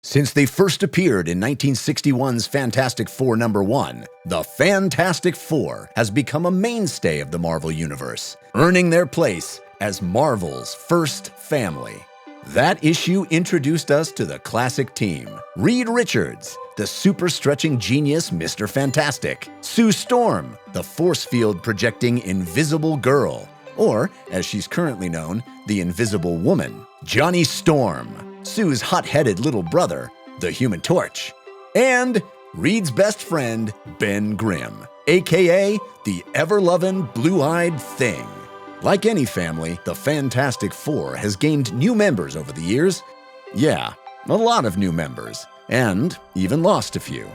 Since they first appeared in 1961's Fantastic Four #1, the Fantastic Four has become a mainstay of the Marvel Universe, earning their place as Marvel's first family. That issue introduced us to the classic team: Reed Richards, the super-stretching genius Mr. Fantastic; Sue Storm, the force field projecting Invisible Girl, or, as she's currently known, the Invisible Woman; Johnny Storm, Sue's hot-headed little brother, the Human Torch; and Reed's best friend, Ben Grimm, aka the ever-lovin' blue-eyed Thing. Like any family, the Fantastic Four has gained new members over the years. Yeah, a lot of new members, and even lost a few.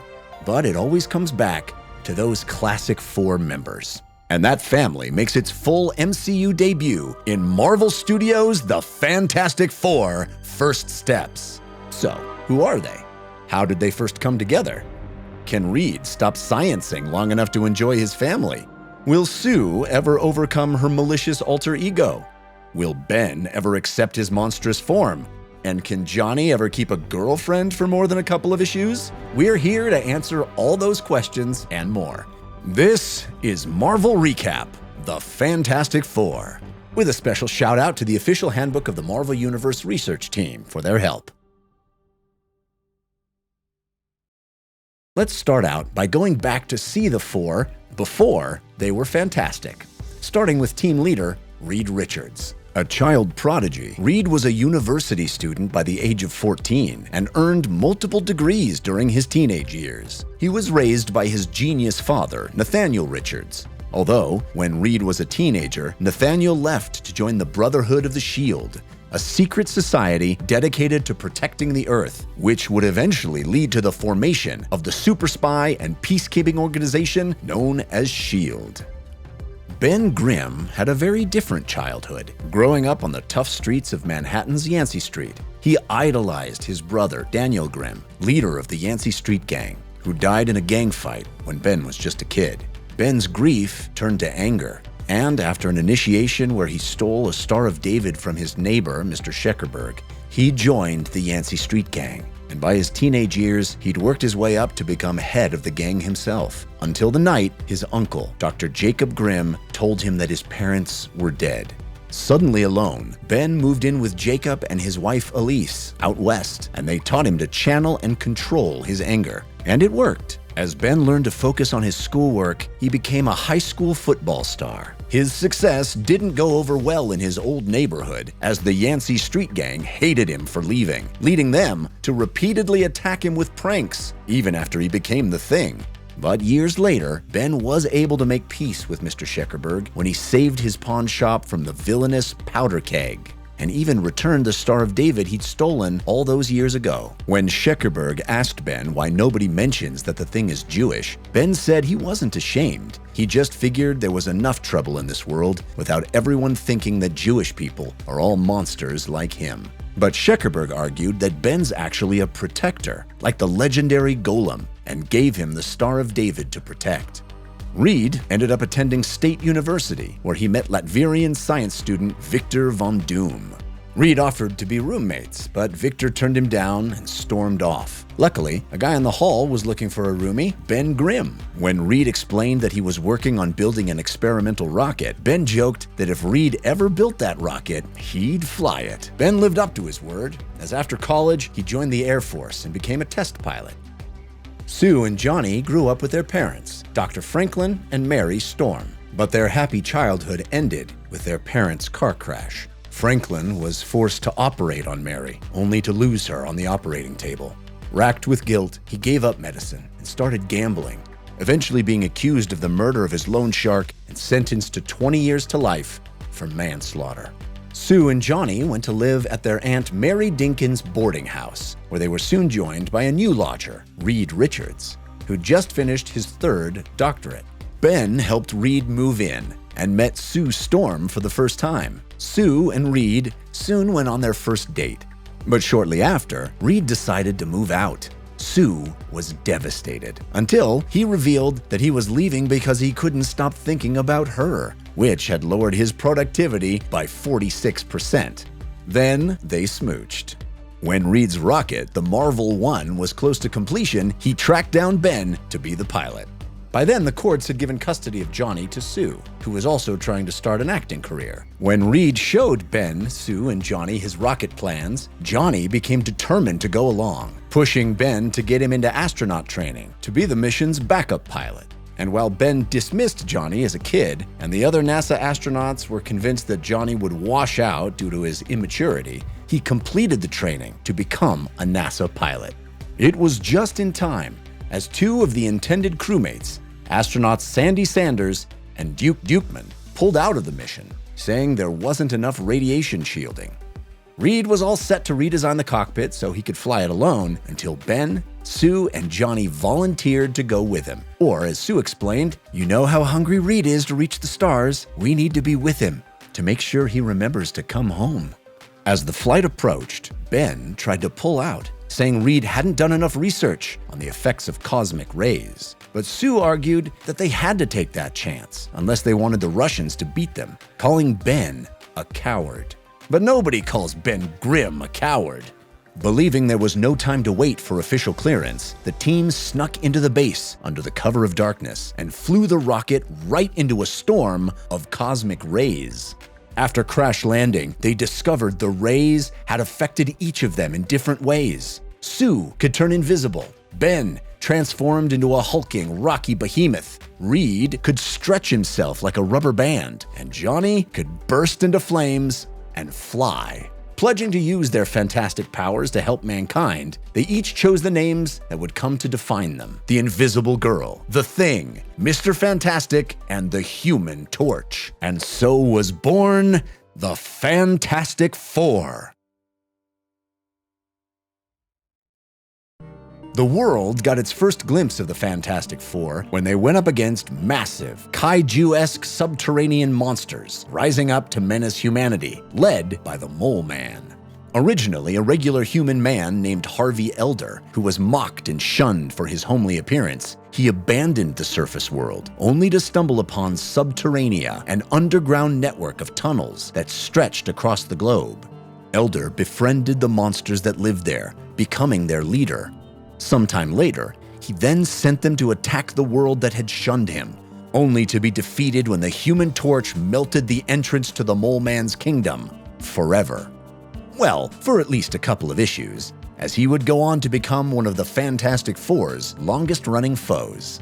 But it always comes back to those classic four members. And that family makes its full MCU debut in Marvel Studios' The Fantastic Four: First Steps. So, who are they? How did they first come together? Can Reed stop sciencing long enough to enjoy his family? Will Sue ever overcome her malicious alter ego? Will Ben ever accept his monstrous form? And can Johnny ever keep a girlfriend for more than a couple of issues? We're here to answer all those questions and more. This is Marvel Recap: The Fantastic Four, with a special shout out to the official handbook of the Marvel Universe research team for their help. Let's start out by going back to see the four before they were fantastic, starting with team leader Reed Richards. A child prodigy, Reed was a university student by the age of 14 and earned multiple degrees during his teenage years. He was raised by his genius father, Nathaniel Richards. Although, when Reed was a teenager, Nathaniel left to join the Brotherhood of the Shield, a secret society dedicated to protecting the Earth, which would eventually lead to the formation of the super spy and peacekeeping organization known as S.H.I.E.L.D. Ben Grimm had a very different childhood. Growing up on the tough streets of Manhattan's Yancey Street, he idolized his brother Daniel Grimm, leader of the Yancey Street Gang, who died in a gang fight when Ben was just a kid. Ben's grief turned to anger, and after an initiation where he stole a Star of David from his neighbor, Mr. Scheckerberg, he joined the Yancey Street Gang. And by his teenage years, he'd worked his way up to become head of the gang himself, until the night his uncle, Dr. Jacob Grimm, told him that his parents were dead. Suddenly alone, Ben moved in with Jacob and his wife Elise out west, and they taught him to channel and control his anger. And it worked. As Ben learned to focus on his schoolwork, he became a high school football star. His success didn't go over well in his old neighborhood, as the Yancey Street Gang hated him for leaving, leading them to repeatedly attack him with pranks, even after he became the Thing. But years later, Ben was able to make peace with Mr. Scheckerberg when he saved his pawn shop from the villainous Powder Keg, and even returned the Star of David he'd stolen all those years ago. When Scheckerberg asked Ben why nobody mentions that the Thing is Jewish, Ben said he wasn't ashamed. He just figured there was enough trouble in this world without everyone thinking that Jewish people are all monsters like him. But Scheckerberg argued that Ben's actually a protector, like the legendary Golem, and gave him the Star of David to protect. Reed ended up attending State University, where he met Latvian science student Victor von Doom. Reed offered to be roommates, but Victor turned him down and stormed off. Luckily, a guy in the hall was looking for a roomie, Ben Grimm. When Reed explained that he was working on building an experimental rocket, Ben joked that if Reed ever built that rocket, he'd fly it. Ben lived up to his word, as after college, he joined the Air Force and became a test pilot. Sue and Johnny grew up with their parents, Dr. Franklin and Mary Storm. But their happy childhood ended with their parents' car crash. Franklin was forced to operate on Mary, only to lose her on the operating table. Racked with guilt, he gave up medicine and started gambling, eventually being accused of the murder of his loan shark and sentenced to 20 years to life for manslaughter. Sue and Johnny went to live at their Aunt Mary Dinkin's boarding house, where they were soon joined by a new lodger, Reed Richards, who just finished his third doctorate. Ben helped Reed move in and met Sue Storm for the first time. Sue and Reed soon went on their first date. But shortly after, Reed decided to move out. Sue was devastated until he revealed that he was leaving because he couldn't stop thinking about her, which had lowered his productivity by 46%. Then they smooched. When Reed's rocket, the Marvel 1, was close to completion, he tracked down Ben to be the pilot. By then, the courts had given custody of Johnny to Sue, who was also trying to start an acting career. When Reed showed Ben, Sue, and Johnny his rocket plans, Johnny became determined to go along, pushing Ben to get him into astronaut training to be the mission's backup pilot. And while Ben dismissed Johnny as a kid, and the other NASA astronauts were convinced that Johnny would wash out due to his immaturity, he completed the training to become a NASA pilot. It was just in time, as two of the intended crewmates, astronauts Sandy Sanders and Duke Dukeman, pulled out of the mission, saying there wasn't enough radiation shielding. Reed was all set to redesign the cockpit so he could fly it alone until Ben, Sue, and Johnny volunteered to go with him. Or, as Sue explained, "You know how hungry Reed is to reach the stars. We need to be with him to make sure he remembers to come home." As the flight approached, Ben tried to pull out, saying Reed hadn't done enough research on the effects of cosmic rays. But Sue argued that they had to take that chance unless they wanted the Russians to beat them, calling Ben a coward. But nobody calls Ben Grimm a coward. Believing there was no time to wait for official clearance, the team snuck into the base under the cover of darkness and flew the rocket right into a storm of cosmic rays. After crash landing, they discovered the rays had affected each of them in different ways. Sue could turn invisible. Ben transformed into a hulking, rocky behemoth. Reed could stretch himself like a rubber band. And Johnny could burst into flames and fly. Pledging to use their fantastic powers to help mankind, they each chose the names that would come to define them: the Invisible Girl, the Thing, Mr. Fantastic, and the Human Torch. And so was born the Fantastic Four. The world got its first glimpse of the Fantastic Four when they went up against massive, kaiju-esque subterranean monsters, rising up to menace humanity, led by the Mole Man. Originally a regular human man named Harvey Elder, who was mocked and shunned for his homely appearance, he abandoned the surface world, only to stumble upon Subterranea, an underground network of tunnels that stretched across the globe. Elder befriended the monsters that lived there, becoming their leader. Sometime later, he then sent them to attack the world that had shunned him, only to be defeated when the Human Torch melted the entrance to the Mole Man's kingdom forever. Well, for at least a couple of issues, as he would go on to become one of the Fantastic Four's longest-running foes.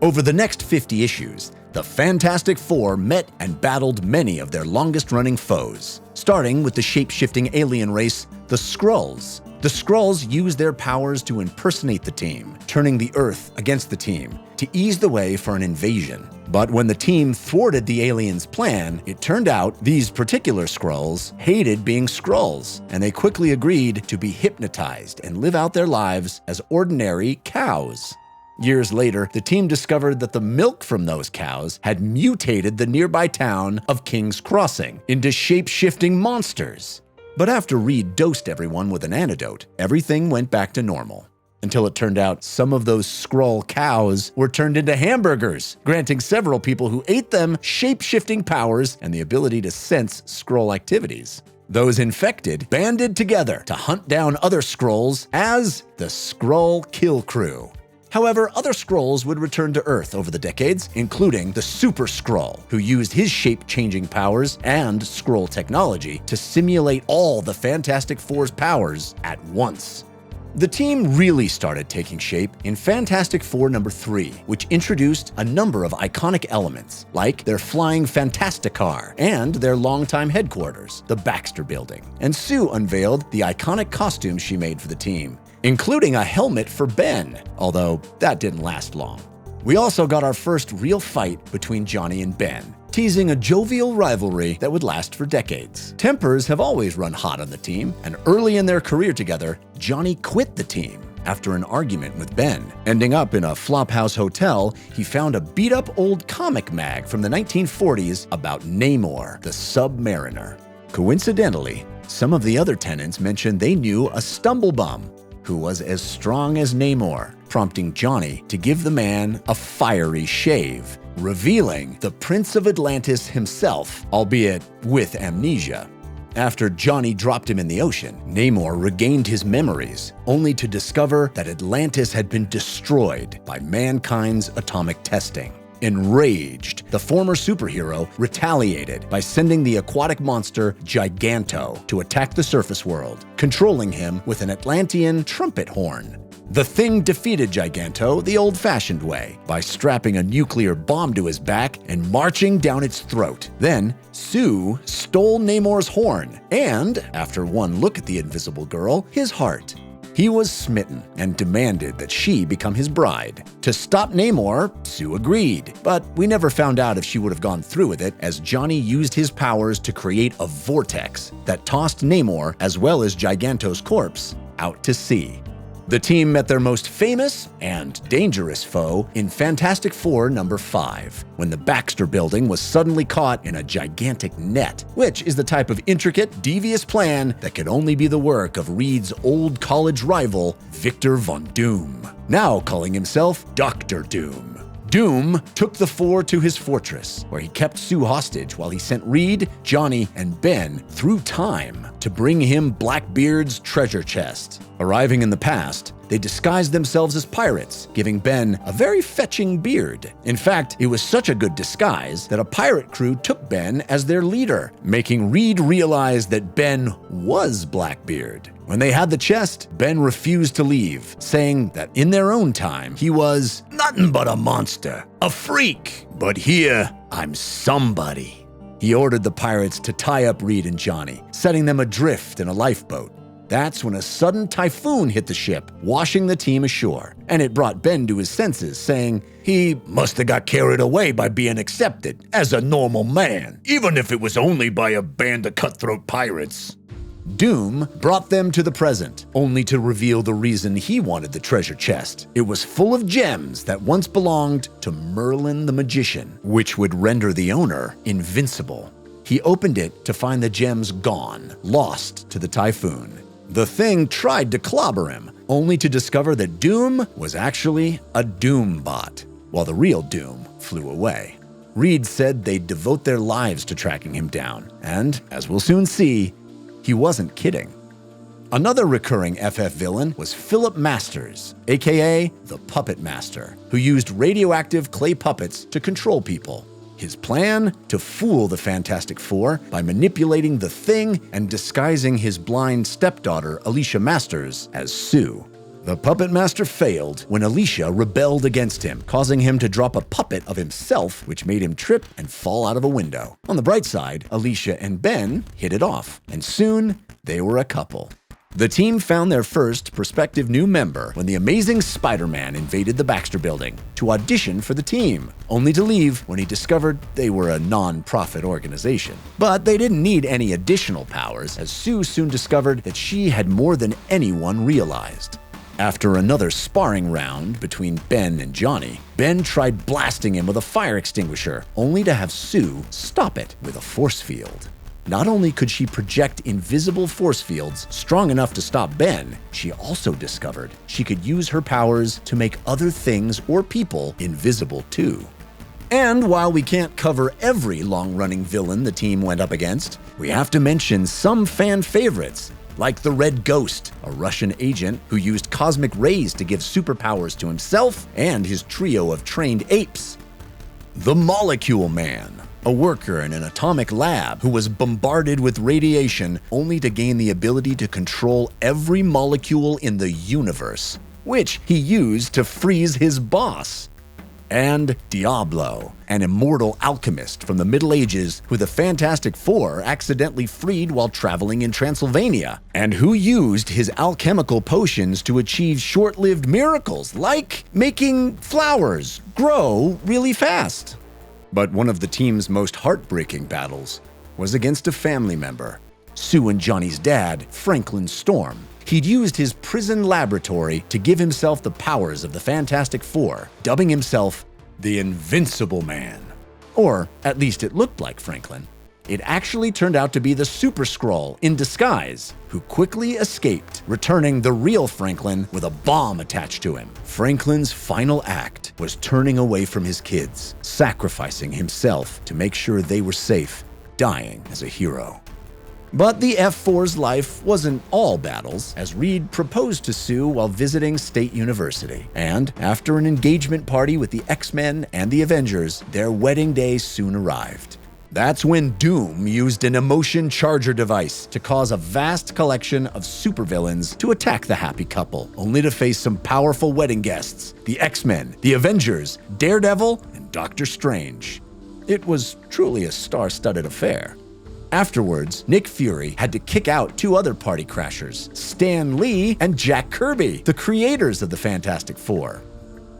Over the next 50 issues, the Fantastic Four met and battled many of their longest-running foes, starting with the shape-shifting alien race, the Skrulls. The Skrulls used their powers to impersonate the team, turning the Earth against the team to ease the way for an invasion. But when the team thwarted the aliens' plan, it turned out these particular Skrulls hated being Skrulls, and they quickly agreed to be hypnotized and live out their lives as ordinary cows. Years later, the team discovered that the milk from those cows had mutated the nearby town of King's Crossing into shape-shifting monsters. But after Reed dosed everyone with an antidote, everything went back to normal. Until it turned out some of those Skrull cows were turned into hamburgers, granting several people who ate them shape-shifting powers and the ability to sense Skrull activities. Those infected banded together to hunt down other Skrulls as the Skrull Kill Crew. However, other Skrulls would return to Earth over the decades, including the Super Skrull, who used his shape-changing powers and Skrull technology to simulate all the Fantastic Four's powers at once. The team really started taking shape in Fantastic Four #3, which introduced a number of iconic elements, like their flying Fantasti-Car and their longtime headquarters, the Baxter Building. And Sue unveiled the iconic costumes she made for the team, including a helmet for Ben, although that didn't last long. We also got our first real fight between Johnny and Ben, teasing a jovial rivalry that would last for decades. Tempers have always run hot on the team, and early in their career together, Johnny quit the team after an argument with Ben. Ending up in a flophouse hotel, he found a beat-up old comic mag from the 1940s about Namor, the Submariner. Coincidentally, some of the other tenants mentioned they knew a stumblebum who was as strong as Namor, prompting Johnny to give the man a fiery shave, revealing the Prince of Atlantis himself, albeit with amnesia. After Johnny dropped him in the ocean, Namor regained his memories, only to discover that Atlantis had been destroyed by mankind's atomic testing. Enraged, the former superhero retaliated by sending the aquatic monster Giganto to attack the surface world, controlling him with an Atlantean trumpet horn. The Thing defeated Giganto the old-fashioned way, by strapping a nuclear bomb to his back and marching down its throat. Then, Sue stole Namor's horn and, after one look at the invisible girl, his heart. He was smitten and demanded that she become his bride. To stop Namor, Sue agreed, but we never found out if she would have gone through with it, as Johnny used his powers to create a vortex that tossed Namor, as well as Giganto's corpse, out to sea. The team met their most famous and dangerous foe in Fantastic Four #5, when the Baxter Building was suddenly caught in a gigantic net, which is the type of intricate, devious plan that could only be the work of Reed's old college rival, Victor Von Doom, now calling himself Dr. Doom. Doom took the Four to his fortress, where he kept Sue hostage while he sent Reed, Johnny, and Ben through time to bring him Blackbeard's treasure chest. Arriving in the past, they disguised themselves as pirates, giving Ben a very fetching beard. In fact, it was such a good disguise that a pirate crew took Ben as their leader, making Reed realize that Ben was Blackbeard. When they had the chest, Ben refused to leave, saying that in their own time, he was nothing but a monster, a freak. But here, I'm somebody. He ordered the pirates to tie up Reed and Johnny, setting them adrift in a lifeboat. That's when a sudden typhoon hit the ship, washing the team ashore. And it brought Ben to his senses, saying he must have got carried away by being accepted as a normal man, even if it was only by a band of cutthroat pirates. Doom brought them to the present, only to reveal the reason he wanted the treasure chest. It was full of gems that once belonged to Merlin the Magician, which would render the owner invincible. He opened it to find the gems gone, lost to the typhoon. The Thing tried to clobber him, only to discover that Doom was actually a Doom bot, while the real Doom flew away. Reed said they'd devote their lives to tracking him down, and, as we'll soon see, he wasn't kidding. Another recurring FF villain was Philip Masters, aka the Puppet Master, who used radioactive clay puppets to control people. His plan? To fool the Fantastic Four by manipulating the Thing and disguising his blind stepdaughter, Alicia Masters, as Sue. The Puppet Master failed when Alicia rebelled against him, causing him to drop a puppet of himself, which made him trip and fall out of a window. On the bright side, Alicia and Ben hit it off, and soon they were a couple. The team found their first prospective new member when the Amazing Spider-Man invaded the Baxter Building to audition for the team, only to leave when he discovered they were a non-profit organization. But they didn't need any additional powers, as Sue soon discovered that she had more than anyone realized. After another sparring round between Ben and Johnny, Ben tried blasting him with a fire extinguisher, only to have Sue stop it with a force field. Not only could she project invisible force fields strong enough to stop Ben, she also discovered she could use her powers to make other things or people invisible too. And while we can't cover every long-running villain the team went up against, we have to mention some fan favorites, like the Red Ghost, a Russian agent who used cosmic rays to give superpowers to himself and his trio of trained apes. The Molecule Man, a worker in an atomic lab who was bombarded with radiation only to gain the ability to control every molecule in the universe, which he used to freeze his boss. And Diablo, an immortal alchemist from the Middle Ages who the Fantastic Four accidentally freed while traveling in Transylvania, and who used his alchemical potions to achieve short-lived miracles like making flowers grow really fast. But one of the team's most heartbreaking battles was against a family member, Sue and Johnny's dad, Franklin Storm. He'd used his prison laboratory to give himself the powers of the Fantastic Four, dubbing himself the Invincible Man. Or at least it looked like Franklin. It actually turned out to be the Super Skrull in disguise, who quickly escaped, returning the real Franklin with a bomb attached to him. Franklin's final act was turning away from his kids, sacrificing himself to make sure they were safe, dying as a hero. But the F4's life wasn't all battles, as Reed proposed to Sue while visiting State University. And after an engagement party with the X-Men and the Avengers, their wedding day soon arrived. That's when Doom used an emotion charger device to cause a vast collection of supervillains to attack the happy couple, only to face some powerful wedding guests: the X-Men, the Avengers, Daredevil, and Doctor Strange. It was truly a star-studded affair. Afterwards, Nick Fury had to kick out two other party crashers, Stan Lee and Jack Kirby, the creators of the Fantastic Four.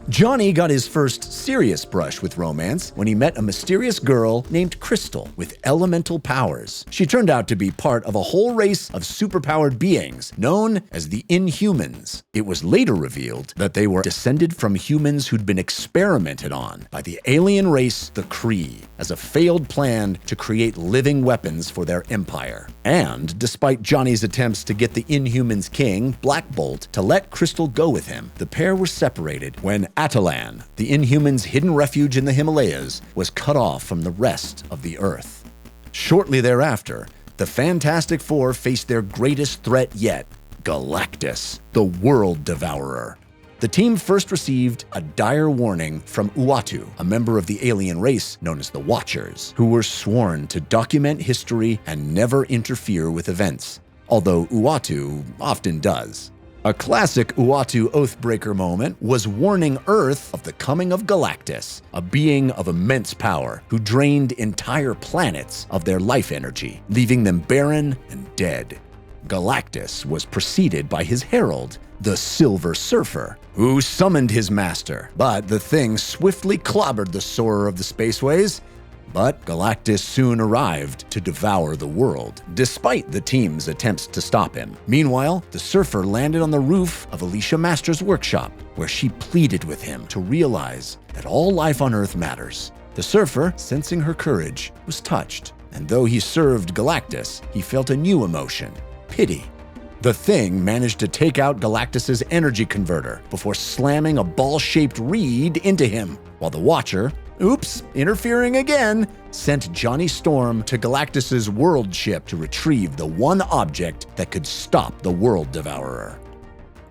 Johnny got his first serious brush with romance when he met a mysterious girl named Crystal with elemental powers. She turned out to be part of a whole race of superpowered beings known as the Inhumans. It was later revealed that they were descended from humans who'd been experimented on by the alien race, the Kree, as a failed plan to create living weapons for their empire. And despite Johnny's attempts to get the Inhumans king, Black Bolt, to let Crystal go with him, the pair were separated when Atlantean, the Inhumans' hidden refuge in the Himalayas, was cut off from the rest of the Earth. Shortly thereafter, the Fantastic Four faced their greatest threat yet, Galactus, the World Devourer. The team first received a dire warning from Uatu, a member of the alien race known as the Watchers, who were sworn to document history and never interfere with events, although Uatu often does. A classic Uatu Oathbreaker moment was warning Earth of the coming of Galactus, a being of immense power who drained entire planets of their life energy, leaving them barren and dead. Galactus was preceded by his herald, the Silver Surfer, who summoned his master, but the thing swiftly clobbered the soarer of the spaceways. But Galactus soon arrived to devour the world, despite the team's attempts to stop him. Meanwhile, the Surfer landed on the roof of Alicia Master's workshop, where she pleaded with him to realize that all life on Earth matters. The Surfer, sensing her courage, was touched, and though he served Galactus, he felt a new emotion: pity. The Thing managed to take out Galactus's energy converter before slamming a ball-shaped reed into him, while the Watcher, interfering again, sent Johnny Storm to Galactus's world ship to retrieve the one object that could stop the World Devourer.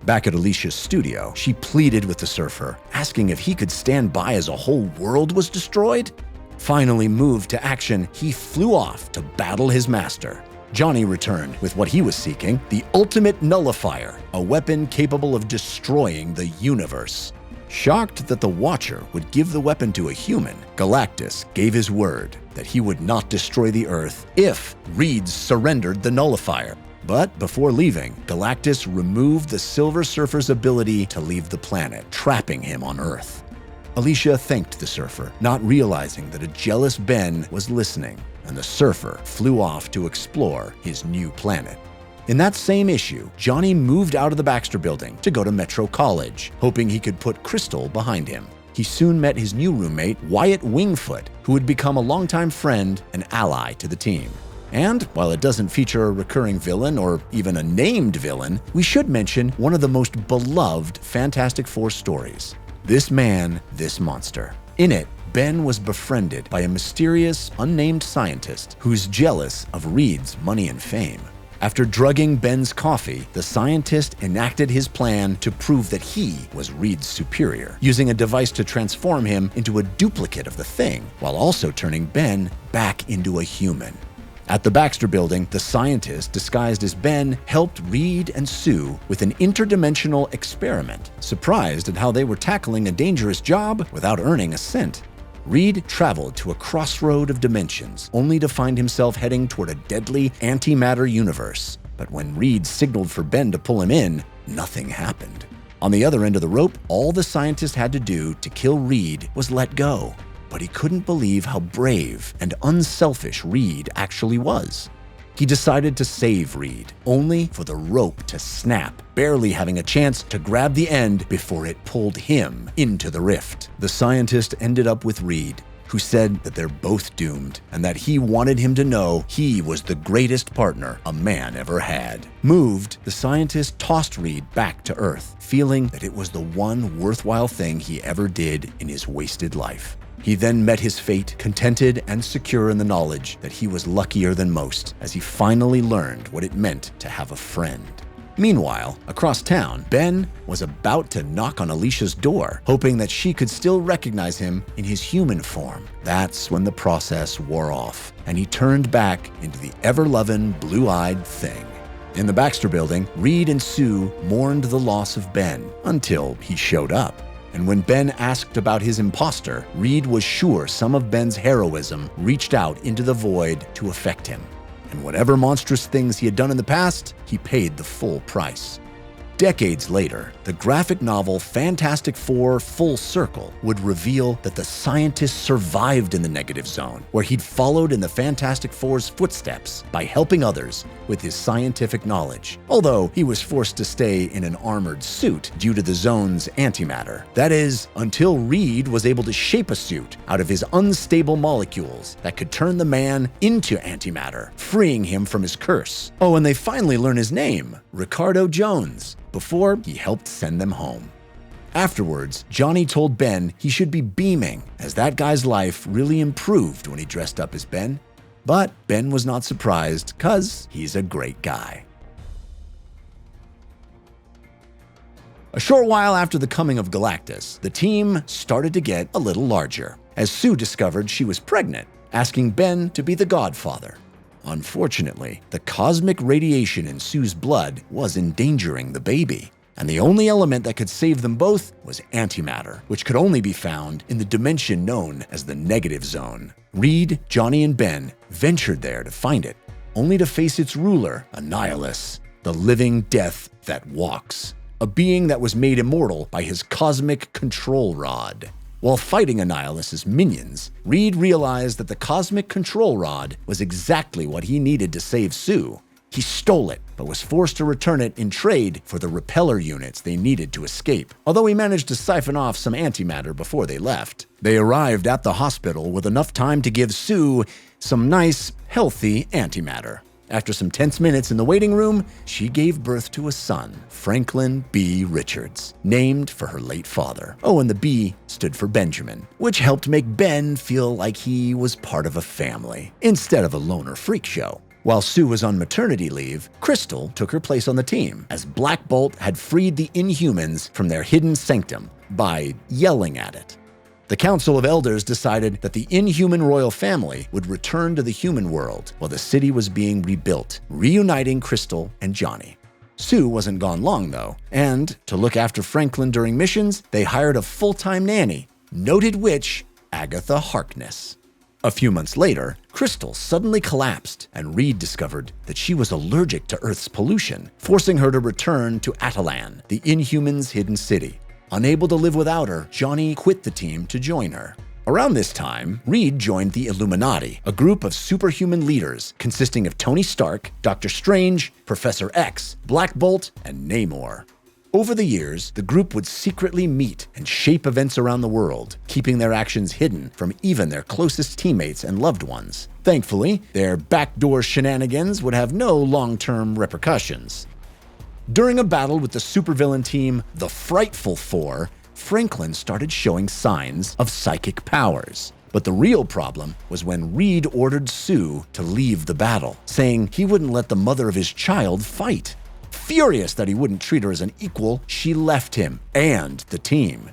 Back at Alicia's studio, she pleaded with the Surfer, asking if he could stand by as a whole world was destroyed. Finally moved to action, he flew off to battle his master. Johnny returned with what he was seeking, the Ultimate Nullifier, a weapon capable of destroying the universe. Shocked that the Watcher would give the weapon to a human, Galactus gave his word that he would not destroy the Earth if Reed surrendered the Nullifier. But before leaving, Galactus removed the Silver Surfer's ability to leave the planet, trapping him on Earth. Alicia thanked the Surfer, not realizing that a jealous Ben was listening, and the Surfer flew off to explore his new planet. In that same issue, Johnny moved out of the Baxter Building to go to Metro College, hoping he could put Crystal behind him. He soon met his new roommate, Wyatt Wingfoot, who would become a longtime friend and ally to the team. And while it doesn't feature a recurring villain or even a named villain, we should mention one of the most beloved Fantastic Four stories, This Man, This Monster. In it, Ben was befriended by a mysterious, unnamed scientist who's jealous of Reed's money and fame. After drugging Ben's coffee, the scientist enacted his plan to prove that he was Reed's superior, using a device to transform him into a duplicate of the Thing, while also turning Ben back into a human. At the Baxter Building, the scientist, disguised as Ben, helped Reed and Sue with an interdimensional experiment, surprised at how they were tackling a dangerous job without earning a cent. Reed traveled to a crossroad of dimensions, only to find himself heading toward a deadly antimatter universe. But when Reed signaled for Ben to pull him in, nothing happened. On the other end of the rope, all the scientist had to do to kill Reed was let go. But he couldn't believe how brave and unselfish Reed actually was. He decided to save Reed, only for the rope to snap, barely having a chance to grab the end before it pulled him into the rift. The scientist ended up with Reed, who said that they're both doomed and that he wanted him to know he was the greatest partner a man ever had. Moved, the scientist tossed Reed back to Earth, feeling that it was the one worthwhile thing he ever did in his wasted life. He then met his fate, contented and secure in the knowledge that he was luckier than most, as he finally learned what it meant to have a friend. Meanwhile, across town, Ben was about to knock on Alicia's door, hoping that she could still recognize him in his human form. That's when the process wore off, and he turned back into the ever-loving, blue-eyed thing. In the Baxter Building, Reed and Sue mourned the loss of Ben until he showed up. And when Ben asked about his imposter, Reed was sure some of Ben's heroism reached out into the void to affect him. And whatever monstrous things he had done in the past, he paid the full price. Decades later, the graphic novel Fantastic Four: Full Circle would reveal that the scientist survived in the negative zone, where he'd followed in the Fantastic Four's footsteps by helping others with his scientific knowledge, although he was forced to stay in an armored suit due to the zone's antimatter. That is, until Reed was able to shape a suit out of his unstable molecules that could turn the man into antimatter, freeing him from his curse. Oh, and they finally learn his name, Ricardo Jones, before he helped send them home. Afterwards, Johnny told Ben he should be beaming, as that guy's life really improved when he dressed up as Ben. But Ben was not surprised, cause he's a great guy. A short while after the coming of Galactus, the team started to get a little larger, as Sue discovered she was pregnant, asking Ben to be the godfather. Unfortunately, the cosmic radiation in Sue's blood was endangering the baby, and the only element that could save them both was antimatter, which could only be found in the dimension known as the negative zone. Reed, Johnny, and Ben ventured there to find it, only to face its ruler, Annihilus, the living death that walks, a being that was made immortal by his cosmic control rod. While fighting Annihilus's minions, Reed realized that the cosmic control rod was exactly what he needed to save Sue. He stole it, but was forced to return it in trade for the repeller units they needed to escape, although he managed to siphon off some antimatter before they left. They arrived at the hospital with enough time to give Sue some nice, healthy antimatter. After some tense minutes in the waiting room, she gave birth to a son, Franklin B. Richards, named for her late father. Oh, and the B stood for Benjamin, which helped make Ben feel like he was part of a family, instead of a loner freak show. While Sue was on maternity leave, Crystal took her place on the team, as Black Bolt had freed the Inhumans from their hidden sanctum by yelling at it. The Council of Elders decided that the Inhuman royal family would return to the human world while the city was being rebuilt, reuniting Crystal and Johnny. Sue wasn't gone long, though, and to look after Franklin during missions, they hired a full-time nanny, noted witch Agatha Harkness. A few months later, Crystal suddenly collapsed, and Reed discovered that she was allergic to Earth's pollution, forcing her to return to Atlan, the Inhumans' hidden city. Unable to live without her, Johnny quit the team to join her. Around this time, Reed joined the Illuminati, a group of superhuman leaders consisting of Tony Stark, Doctor Strange, Professor X, Black Bolt, and Namor. Over the years, the group would secretly meet and shape events around the world, keeping their actions hidden from even their closest teammates and loved ones. Thankfully, their backdoor shenanigans would have no long-term repercussions. During a battle with the supervillain team, the Frightful Four, Franklin started showing signs of psychic powers. But the real problem was when Reed ordered Sue to leave the battle, saying he wouldn't let the mother of his child fight. Furious that he wouldn't treat her as an equal, she left him and the team.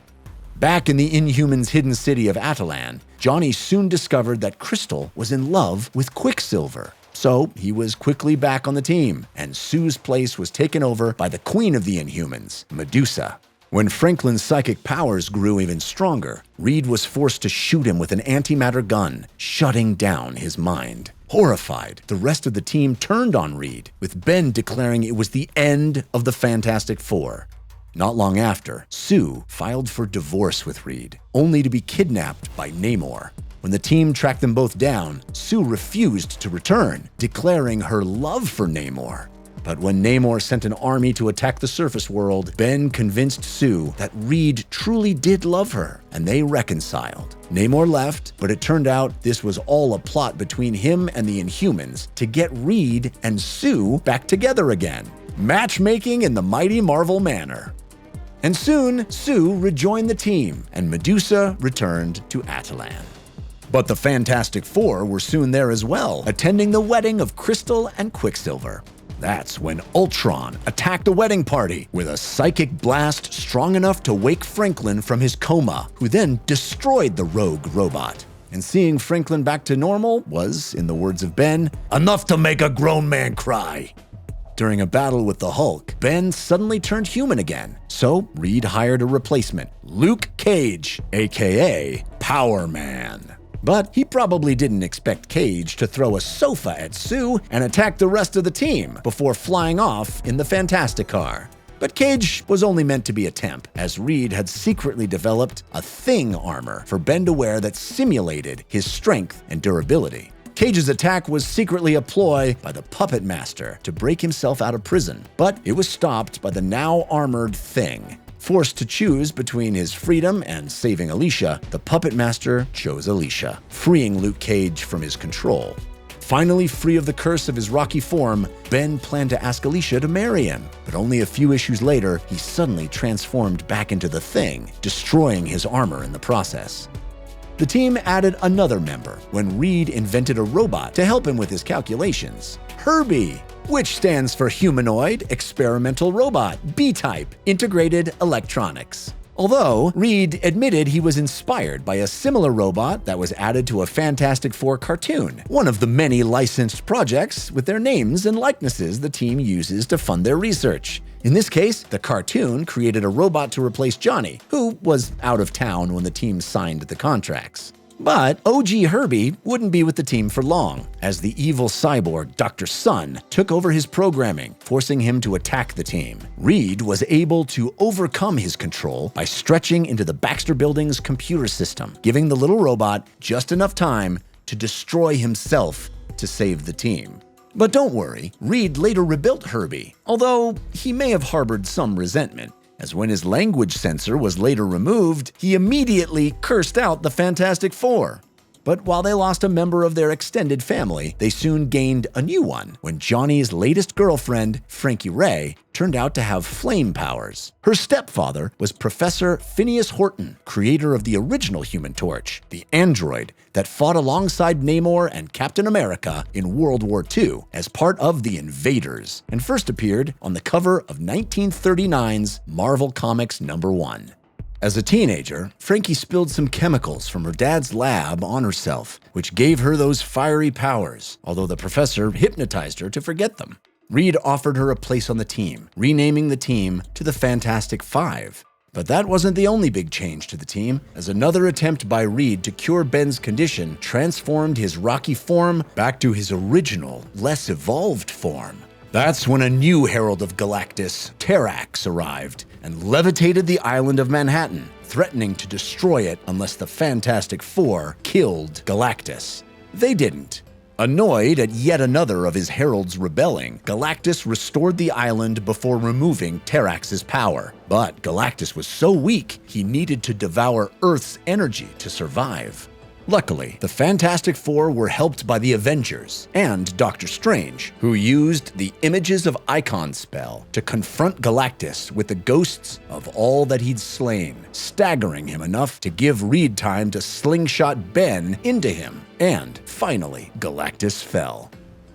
Back in the Inhumans' hidden city of Atlan, Johnny soon discovered that Crystal was in love with Quicksilver. So he was quickly back on the team, and Sue's place was taken over by the queen of the Inhumans, Medusa. When Franklin's psychic powers grew even stronger, Reed was forced to shoot him with an antimatter gun, shutting down his mind. Horrified, the rest of the team turned on Reed, with Ben declaring it was the end of the Fantastic Four. Not long after, Sue filed for divorce with Reed, only to be kidnapped by Namor. When the team tracked them both down, Sue refused to return, declaring her love for Namor. But when Namor sent an army to attack the surface world, Ben convinced Sue that Reed truly did love her, and they reconciled. Namor left, but it turned out this was all a plot between him and the Inhumans to get Reed and Sue back together again. Matchmaking in the mighty Marvel manner. And soon, Sue rejoined the team, and Medusa returned to Attilan. But the Fantastic Four were soon there as well, attending the wedding of Crystal and Quicksilver. That's when Ultron attacked the wedding party with a psychic blast strong enough to wake Franklin from his coma, who then destroyed the rogue robot. And seeing Franklin back to normal was, in the words of Ben, enough to make a grown man cry. During a battle with the Hulk, Ben suddenly turned human again, so Reed hired a replacement, Luke Cage, aka Power Man. But he probably didn't expect Cage to throw a sofa at Sue and attack the rest of the team before flying off in the Fantasti-Car. But Cage was only meant to be a temp, as Reed had secretly developed a Thing armor for Ben to wear that simulated his strength and durability. Cage's attack was secretly a ploy by the Puppet Master to break himself out of prison, but it was stopped by the now armored Thing. Forced to choose between his freedom and saving Alicia, the Puppet Master chose Alicia, freeing Luke Cage from his control. Finally free of the curse of his rocky form, Ben planned to ask Alicia to marry him. But only a few issues later, he suddenly transformed back into the Thing, destroying his armor in the process. The team added another member when Reed invented a robot to help him with his calculations, Herbie, which stands for Humanoid Experimental Robot, B-Type, Integrated Electronics. Although Reed admitted he was inspired by a similar robot that was added to a Fantastic Four cartoon, one of the many licensed projects with their names and likenesses the team uses to fund their research. In this case, the cartoon created a robot to replace Johnny, who was out of town when the team signed the contracts. But OG Herbie wouldn't be with the team for long, as the evil cyborg Dr. Sun took over his programming, forcing him to attack the team. Reed was able to overcome his control by stretching into the Baxter Building's computer system, giving the little robot just enough time to destroy himself to save the team. But don't worry, Reed later rebuilt Herbie, although he may have harbored some resentment, as when his language sensor was later removed, he immediately cursed out the Fantastic Four. But while they lost a member of their extended family, they soon gained a new one when Johnny's latest girlfriend, Frankie Ray, turned out to have flame powers. Her stepfather was Professor Phineas Horton, creator of the original Human Torch, the android that fought alongside Namor and Captain America in World War II as part of the Invaders, and first appeared on the cover of 1939's Marvel Comics #1. As a teenager, Frankie spilled some chemicals from her dad's lab on herself, which gave her those fiery powers, although the professor hypnotized her to forget them. Reed offered her a place on the team, renaming the team to the Fantastic Five. But that wasn't the only big change to the team, as another attempt by Reed to cure Ben's condition transformed his rocky form back to his original, less evolved form. That's when a new herald of Galactus, Terrax, arrived and levitated the island of Manhattan, threatening to destroy it unless the Fantastic Four killed Galactus. They didn't. Annoyed at yet another of his heralds rebelling, Galactus restored the island before removing Terrax's power. But Galactus was so weak, he needed to devour Earth's energy to survive. Luckily, the Fantastic Four were helped by the Avengers and Doctor Strange, who used the Images of Icon spell to confront Galactus with the ghosts of all that he'd slain, staggering him enough to give Reed time to slingshot Ben into him. And finally, Galactus fell.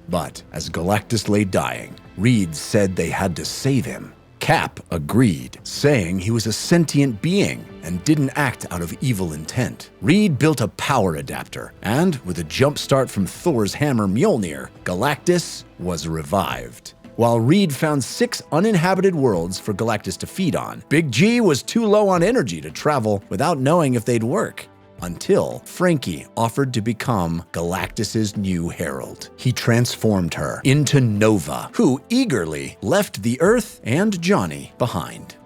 But as Galactus lay dying, Reed said they had to save him. Cap agreed, saying he was a sentient being and didn't act out of evil intent. Reed built a power adapter, and with a jump start from Thor's hammer Mjolnir, Galactus was revived. While Reed found 6 uninhabited worlds for Galactus to feed on, Big G was too low on energy to travel without knowing if they'd work. Until Frankie offered to become Galactus's new herald. He transformed her into Nova, who eagerly left the Earth and Johnny behind.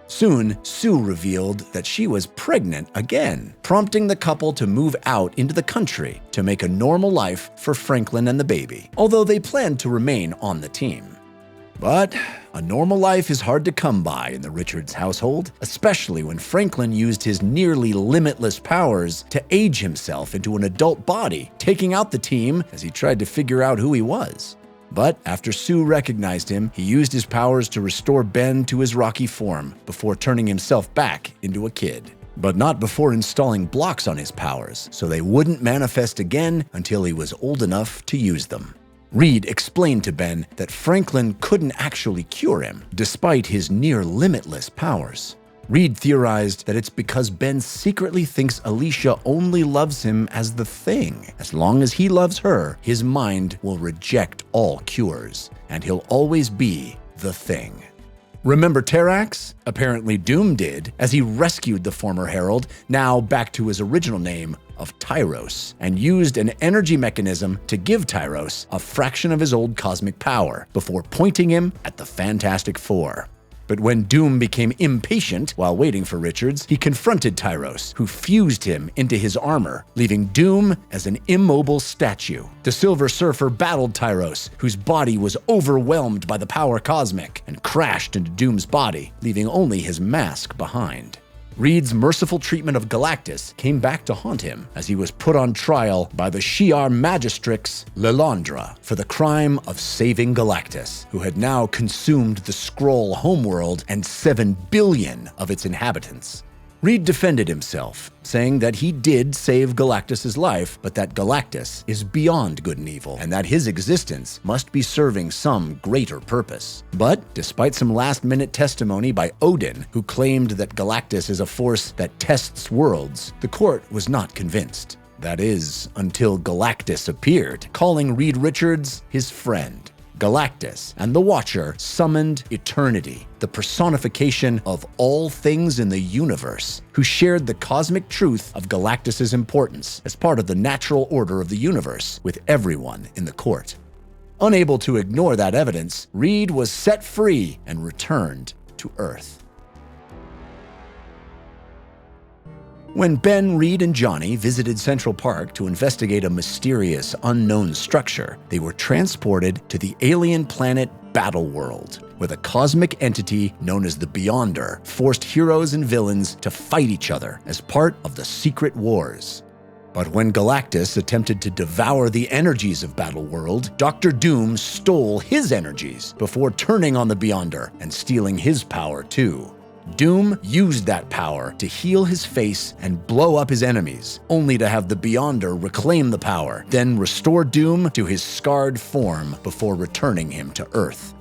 Soon, Sue revealed that she was pregnant again, prompting the couple to move out into the country to make a normal life for Franklin and the baby, although they planned to remain on the team. But a normal life is hard to come by in the Richards household, especially when Franklin used his nearly limitless powers to age himself into an adult body, taking out the team as he tried to figure out who he was. But after Sue recognized him, he used his powers to restore Ben to his rocky form before turning himself back into a kid. But not before installing blocks on his powers, so they wouldn't manifest again until he was old enough to use them. Reed explained to Ben that Franklin couldn't actually cure him, despite his near-limitless powers. Reed theorized that it's because Ben secretly thinks Alicia only loves him as the Thing. As long as he loves her, his mind will reject all cures, and he'll always be the Thing. Remember Terrax? Apparently Doom did, as he rescued the former Herald, now back to his original name of Tyros, and used an energy mechanism to give Tyros a fraction of his old cosmic power before pointing him at the Fantastic Four. But when Doom became impatient while waiting for Richards, he confronted Tyros, who fused him into his armor, leaving Doom as an immobile statue. The Silver Surfer battled Tyros, whose body was overwhelmed by the power cosmic, and crashed into Doom's body, leaving only his mask behind. Reed's merciful treatment of Galactus came back to haunt him as he was put on trial by the Shi'ar Magistrix Lilandra for the crime of saving Galactus, who had now consumed the Skrull homeworld and 7 billion of its inhabitants. Reed defended himself, saying that he did save Galactus' life, but that Galactus is beyond good and evil, and that his existence must be serving some greater purpose. But despite some last-minute testimony by Odin, who claimed that Galactus is a force that tests worlds, the court was not convinced. That is, until Galactus appeared, calling Reed Richards his friend. Galactus and the Watcher summoned Eternity, the personification of all things in the universe, who shared the cosmic truth of Galactus' importance as part of the natural order of the universe with everyone in the court. Unable to ignore that evidence, Reed was set free and returned to Earth. When Ben, Reed, and Johnny visited Central Park to investigate a mysterious, unknown structure, they were transported to the alien planet Battleworld, where the cosmic entity known as the Beyonder forced heroes and villains to fight each other as part of the Secret Wars. But when Galactus attempted to devour the energies of Battleworld, Dr. Doom stole his energies before turning on the Beyonder and stealing his power too. Doom used that power to heal his face and blow up his enemies, only to have the Beyonder reclaim the power, then restore Doom to his scarred form before returning him to Earth.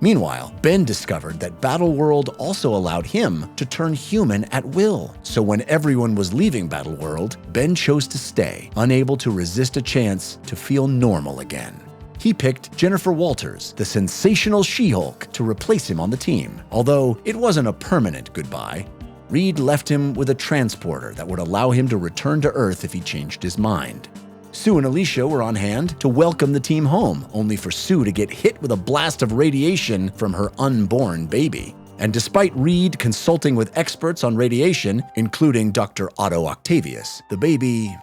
Meanwhile, Ben discovered that Battleworld also allowed him to turn human at will. So when everyone was leaving Battleworld, Ben chose to stay, unable to resist a chance to feel normal again. He picked Jennifer Walters, the sensational She-Hulk, to replace him on the team. Although it wasn't a permanent goodbye, Reed left him with a transporter that would allow him to return to Earth if he changed his mind. Sue and Alicia were on hand to welcome the team home, only for Sue to get hit with a blast of radiation from her unborn baby. And despite Reed consulting with experts on radiation, including Dr. Otto Octavius, the baby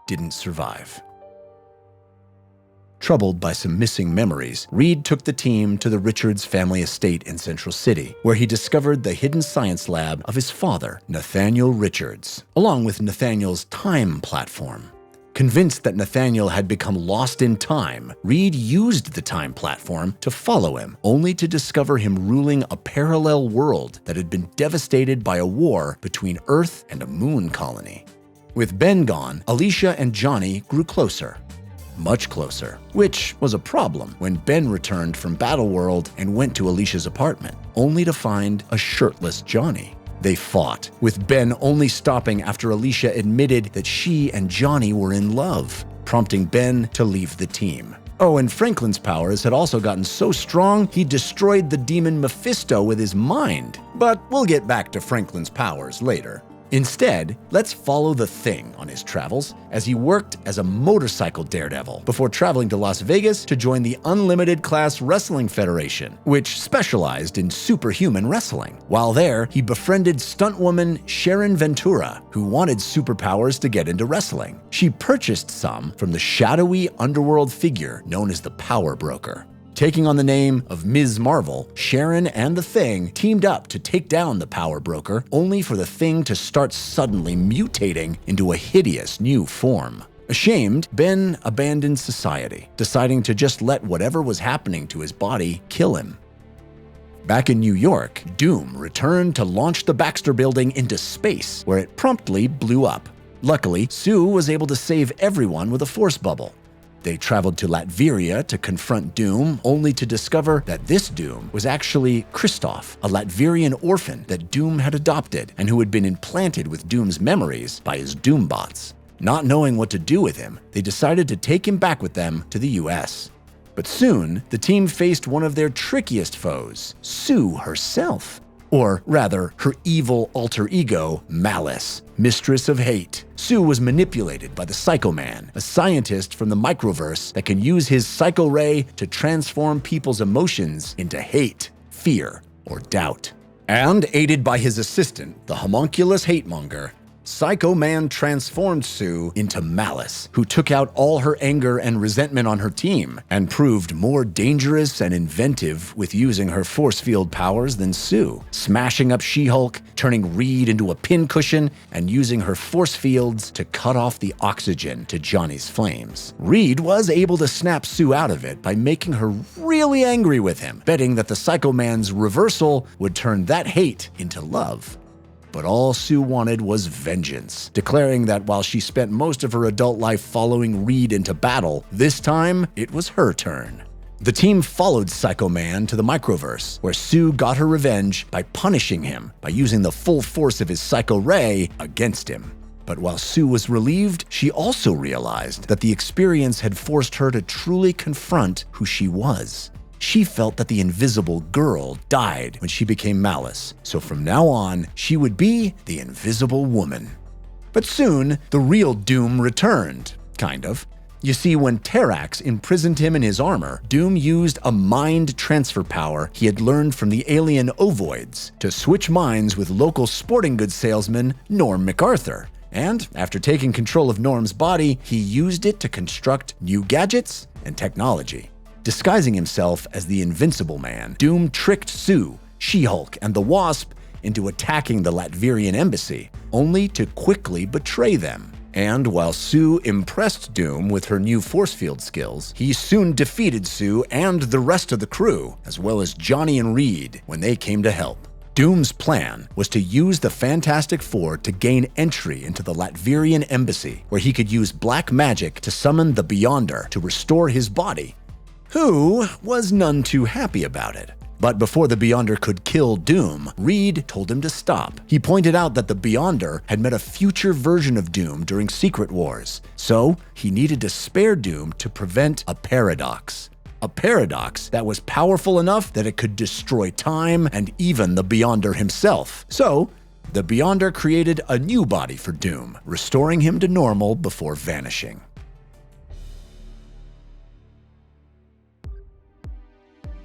didn't survive. Troubled by some missing memories, Reed took the team to the Richards family estate in Central City, where he discovered the hidden science lab of his father, Nathaniel Richards, along with Nathaniel's time platform. Convinced that Nathaniel had become lost in time, Reed used the time platform to follow him, only to discover him ruling a parallel world that had been devastated by a war between Earth and a moon colony. With Ben gone, Alicia and Johnny grew closer. Much closer, which was a problem when Ben returned from Battleworld and went to Alicia's apartment, only to find a shirtless Johnny. They fought, with Ben only stopping after Alicia admitted that she and Johnny were in love, prompting Ben to leave the team. Oh, and Franklin's powers had also gotten so strong he destroyed the demon Mephisto with his mind. But we'll get back to Franklin's powers later. Instead, let's follow the Thing on his travels as he worked as a motorcycle daredevil before traveling to Las Vegas to join the Unlimited Class Wrestling Federation, which specialized in superhuman wrestling. While there, he befriended stuntwoman Sharon Ventura, who wanted superpowers to get into wrestling. She purchased some from the shadowy underworld figure known as the Power Broker. Taking on the name of Ms. Marvel, Sharon and the Thing teamed up to take down the Power Broker, only for the Thing to start suddenly mutating into a hideous new form. Ashamed, Ben abandoned society, deciding to just let whatever was happening to his body kill him. Back in New York, Doom returned to launch the Baxter Building into space, where it promptly blew up. Luckily, Sue was able to save everyone with a force bubble. They traveled to Latveria to confront Doom, only to discover that this Doom was actually Christoph, a Latverian orphan that Doom had adopted and who had been implanted with Doom's memories by his Doombots. Not knowing what to do with him, they decided to take him back with them to the US. But soon, the team faced one of their trickiest foes, Sue herself. Or rather, her evil alter ego, Malice, Mistress of Hate. Sue was manipulated by the Psycho Man, a scientist from the microverse that can use his Psycho Ray to transform people's emotions into hate, fear, or doubt. And aided by his assistant, the homunculus Hatemonger, Psycho Man transformed Sue into Malice, who took out all her anger and resentment on her team, and proved more dangerous and inventive with using her force field powers than Sue, smashing up She-Hulk, turning Reed into a pincushion, and using her force fields to cut off the oxygen to Johnny's flames. Reed was able to snap Sue out of it by making her really angry with him, betting that the Psycho Man's reversal would turn that hate into love. But all Sue wanted was vengeance, declaring that while she spent most of her adult life following Reed into battle, this time it was her turn. The team followed Psycho Man to the microverse, where Sue got her revenge by punishing him by using the full force of his Psycho Ray against him. But while Sue was relieved, she also realized that the experience had forced her to truly confront who she was. She felt that the invisible girl died when she became Malice, so from now on, she would be the Invisible Woman. But soon, the real Doom returned, kind of. You see, when Terrax imprisoned him in his armor, Doom used a mind transfer power he had learned from the alien ovoids to switch minds with local sporting goods salesman Norm MacArthur. And after taking control of Norm's body, he used it to construct new gadgets and technology. Disguising himself as the Invincible Man, Doom tricked Sue, She-Hulk, and the Wasp into attacking the Latverian embassy, only to quickly betray them. And while Sue impressed Doom with her new force field skills, he soon defeated Sue and the rest of the crew, as well as Johnny and Reed, when they came to help. Doom's plan was to use the Fantastic Four to gain entry into the Latverian embassy, where he could use black magic to summon the Beyonder to restore his body, who was none too happy about it. But before the Beyonder could kill Doom, Reed told him to stop. He pointed out that the Beyonder had met a future version of Doom during Secret Wars, so he needed to spare Doom to prevent a paradox. A paradox that was powerful enough that it could destroy time and even the Beyonder himself. So, the Beyonder created a new body for Doom, restoring him to normal before vanishing.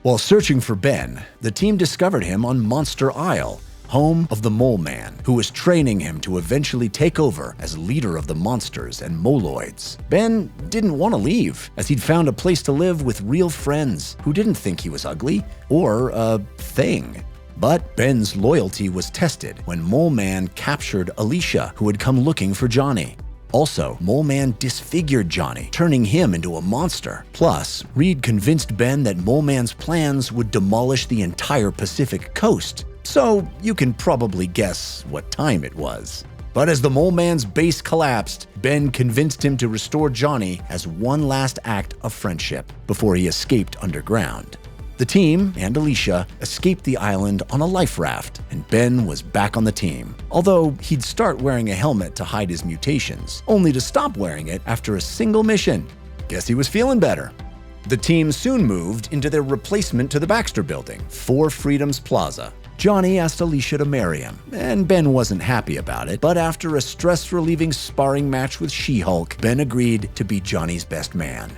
While searching for Ben, the team discovered him on Monster Isle, home of the Mole Man, who was training him to eventually take over as leader of the monsters and moloids. Ben didn't want to leave, as he'd found a place to live with real friends who didn't think he was ugly or a thing. But Ben's loyalty was tested when Mole Man captured Alicia, who had come looking for Johnny. Also, Mole Man disfigured Johnny, turning him into a monster. Plus, Reed convinced Ben that Mole Man's plans would demolish the entire Pacific coast. So, you can probably guess what time it was. But as the Mole Man's base collapsed, Ben convinced him to restore Johnny as one last act of friendship before he escaped underground. The team and Alicia escaped the island on a life raft, and Ben was back on the team, although he'd start wearing a helmet to hide his mutations, only to stop wearing it after a single mission. Guess he was feeling better. The team soon moved into their replacement to the Baxter Building, 4 Freedoms Plaza. Johnny asked Alicia to marry him, and Ben wasn't happy about it, but after a stress-relieving sparring match with She-Hulk, Ben agreed to be Johnny's best man.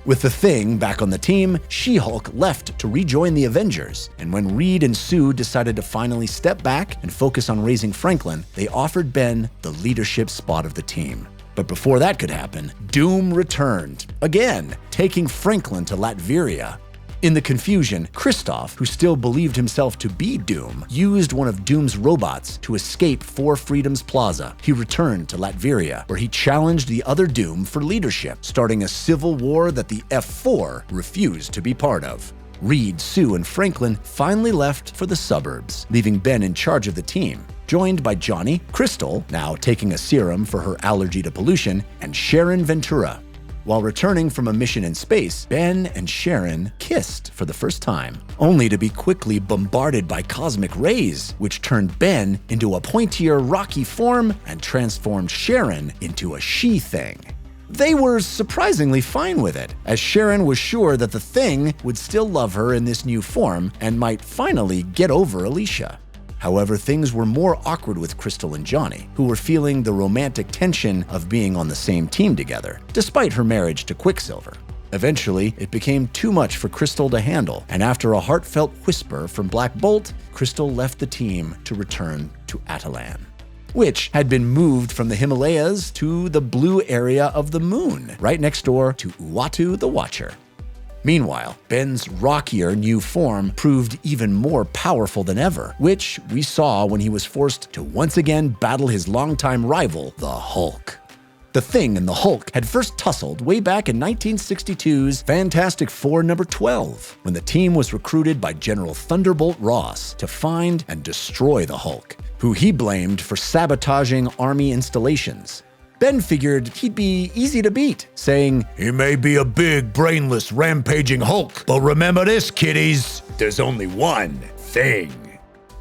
With the Thing back on the team, She-Hulk left to rejoin the Avengers, and when Reed and Sue decided to finally step back and focus on raising Franklin, they offered Ben the leadership spot of the team. But before that could happen, Doom returned, again, taking Franklin to Latveria. In the confusion, Kristoff, who still believed himself to be Doom, used one of Doom's robots to escape For Freedom's Plaza. He returned to Latveria, where he challenged the other Doom for leadership, starting a civil war that the F4 refused to be part of. Reed, Sue, and Franklin finally left for the suburbs, leaving Ben in charge of the team, joined by Johnny, Crystal, now taking a serum for her allergy to pollution, and Sharon Ventura. While returning from a mission in space, Ben and Sharon kissed for the first time, only to be quickly bombarded by cosmic rays, which turned Ben into a pointier, rocky form and transformed Sharon into a she-thing. They were surprisingly fine with it, as Sharon was sure that the Thing would still love her in this new form and might finally get over Alicia. However, things were more awkward with Crystal and Johnny, who were feeling the romantic tension of being on the same team together, despite her marriage to Quicksilver. Eventually, it became too much for Crystal to handle, and after a heartfelt whisper from Black Bolt, Crystal left the team to return to Attilan, which had been moved from the Himalayas to the blue area of the moon, right next door to Uatu the Watcher. Meanwhile, Ben's rockier new form proved even more powerful than ever, which we saw when he was forced to once again battle his longtime rival, the Hulk. The Thing and the Hulk had first tussled way back in 1962's Fantastic Four number 12, when the team was recruited by General Thunderbolt Ross to find and destroy the Hulk, who he blamed for sabotaging army installations. Ben figured he'd be easy to beat, saying, "He may be a big, brainless, rampaging Hulk, but remember this, kiddies, there's only one Thing."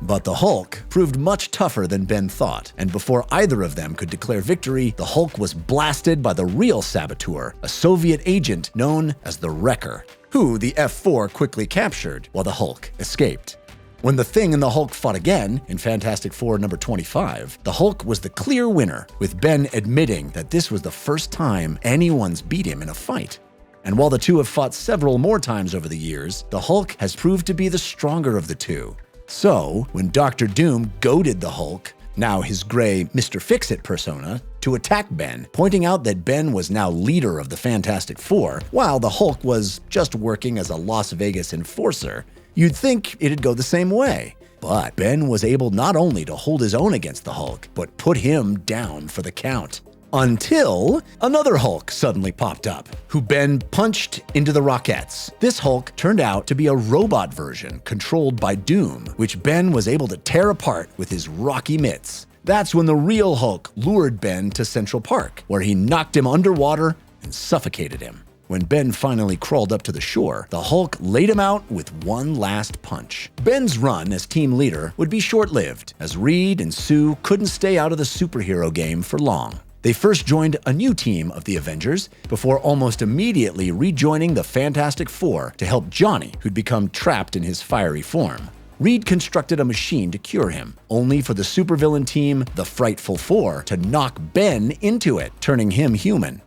But the Hulk proved much tougher than Ben thought, and before either of them could declare victory, the Hulk was blasted by the real saboteur, a Soviet agent known as the Wrecker, who the F4 quickly captured while the Hulk escaped. When the Thing and the Hulk fought again in Fantastic Four number 25, the Hulk was the clear winner, with Ben admitting that this was the first time anyone's beat him in a fight. And while the two have fought several more times over the years, the Hulk has proved to be the stronger of the two. So, when Dr. Doom goaded the Hulk, now his gray Mr. Fix-It persona, to attack Ben, pointing out that Ben was now leader of the Fantastic Four, while the Hulk was just working as a Las Vegas enforcer, you'd think it'd go the same way. But Ben was able not only to hold his own against the Hulk, but put him down for the count. Until another Hulk suddenly popped up, who Ben punched into the Rockettes. This Hulk turned out to be a robot version controlled by Doom, which Ben was able to tear apart with his rocky mitts. That's when the real Hulk lured Ben to Central Park, where he knocked him underwater and suffocated him. When Ben finally crawled up to the shore, the Hulk laid him out with one last punch. Ben's run as team leader would be short-lived, as Reed and Sue couldn't stay out of the superhero game for long. They first joined a new team of the Avengers, before almost immediately rejoining the Fantastic Four to help Johnny, who'd become trapped in his fiery form. Reed constructed a machine to cure him, only for the supervillain team, the Frightful Four, to knock Ben into it, turning him human.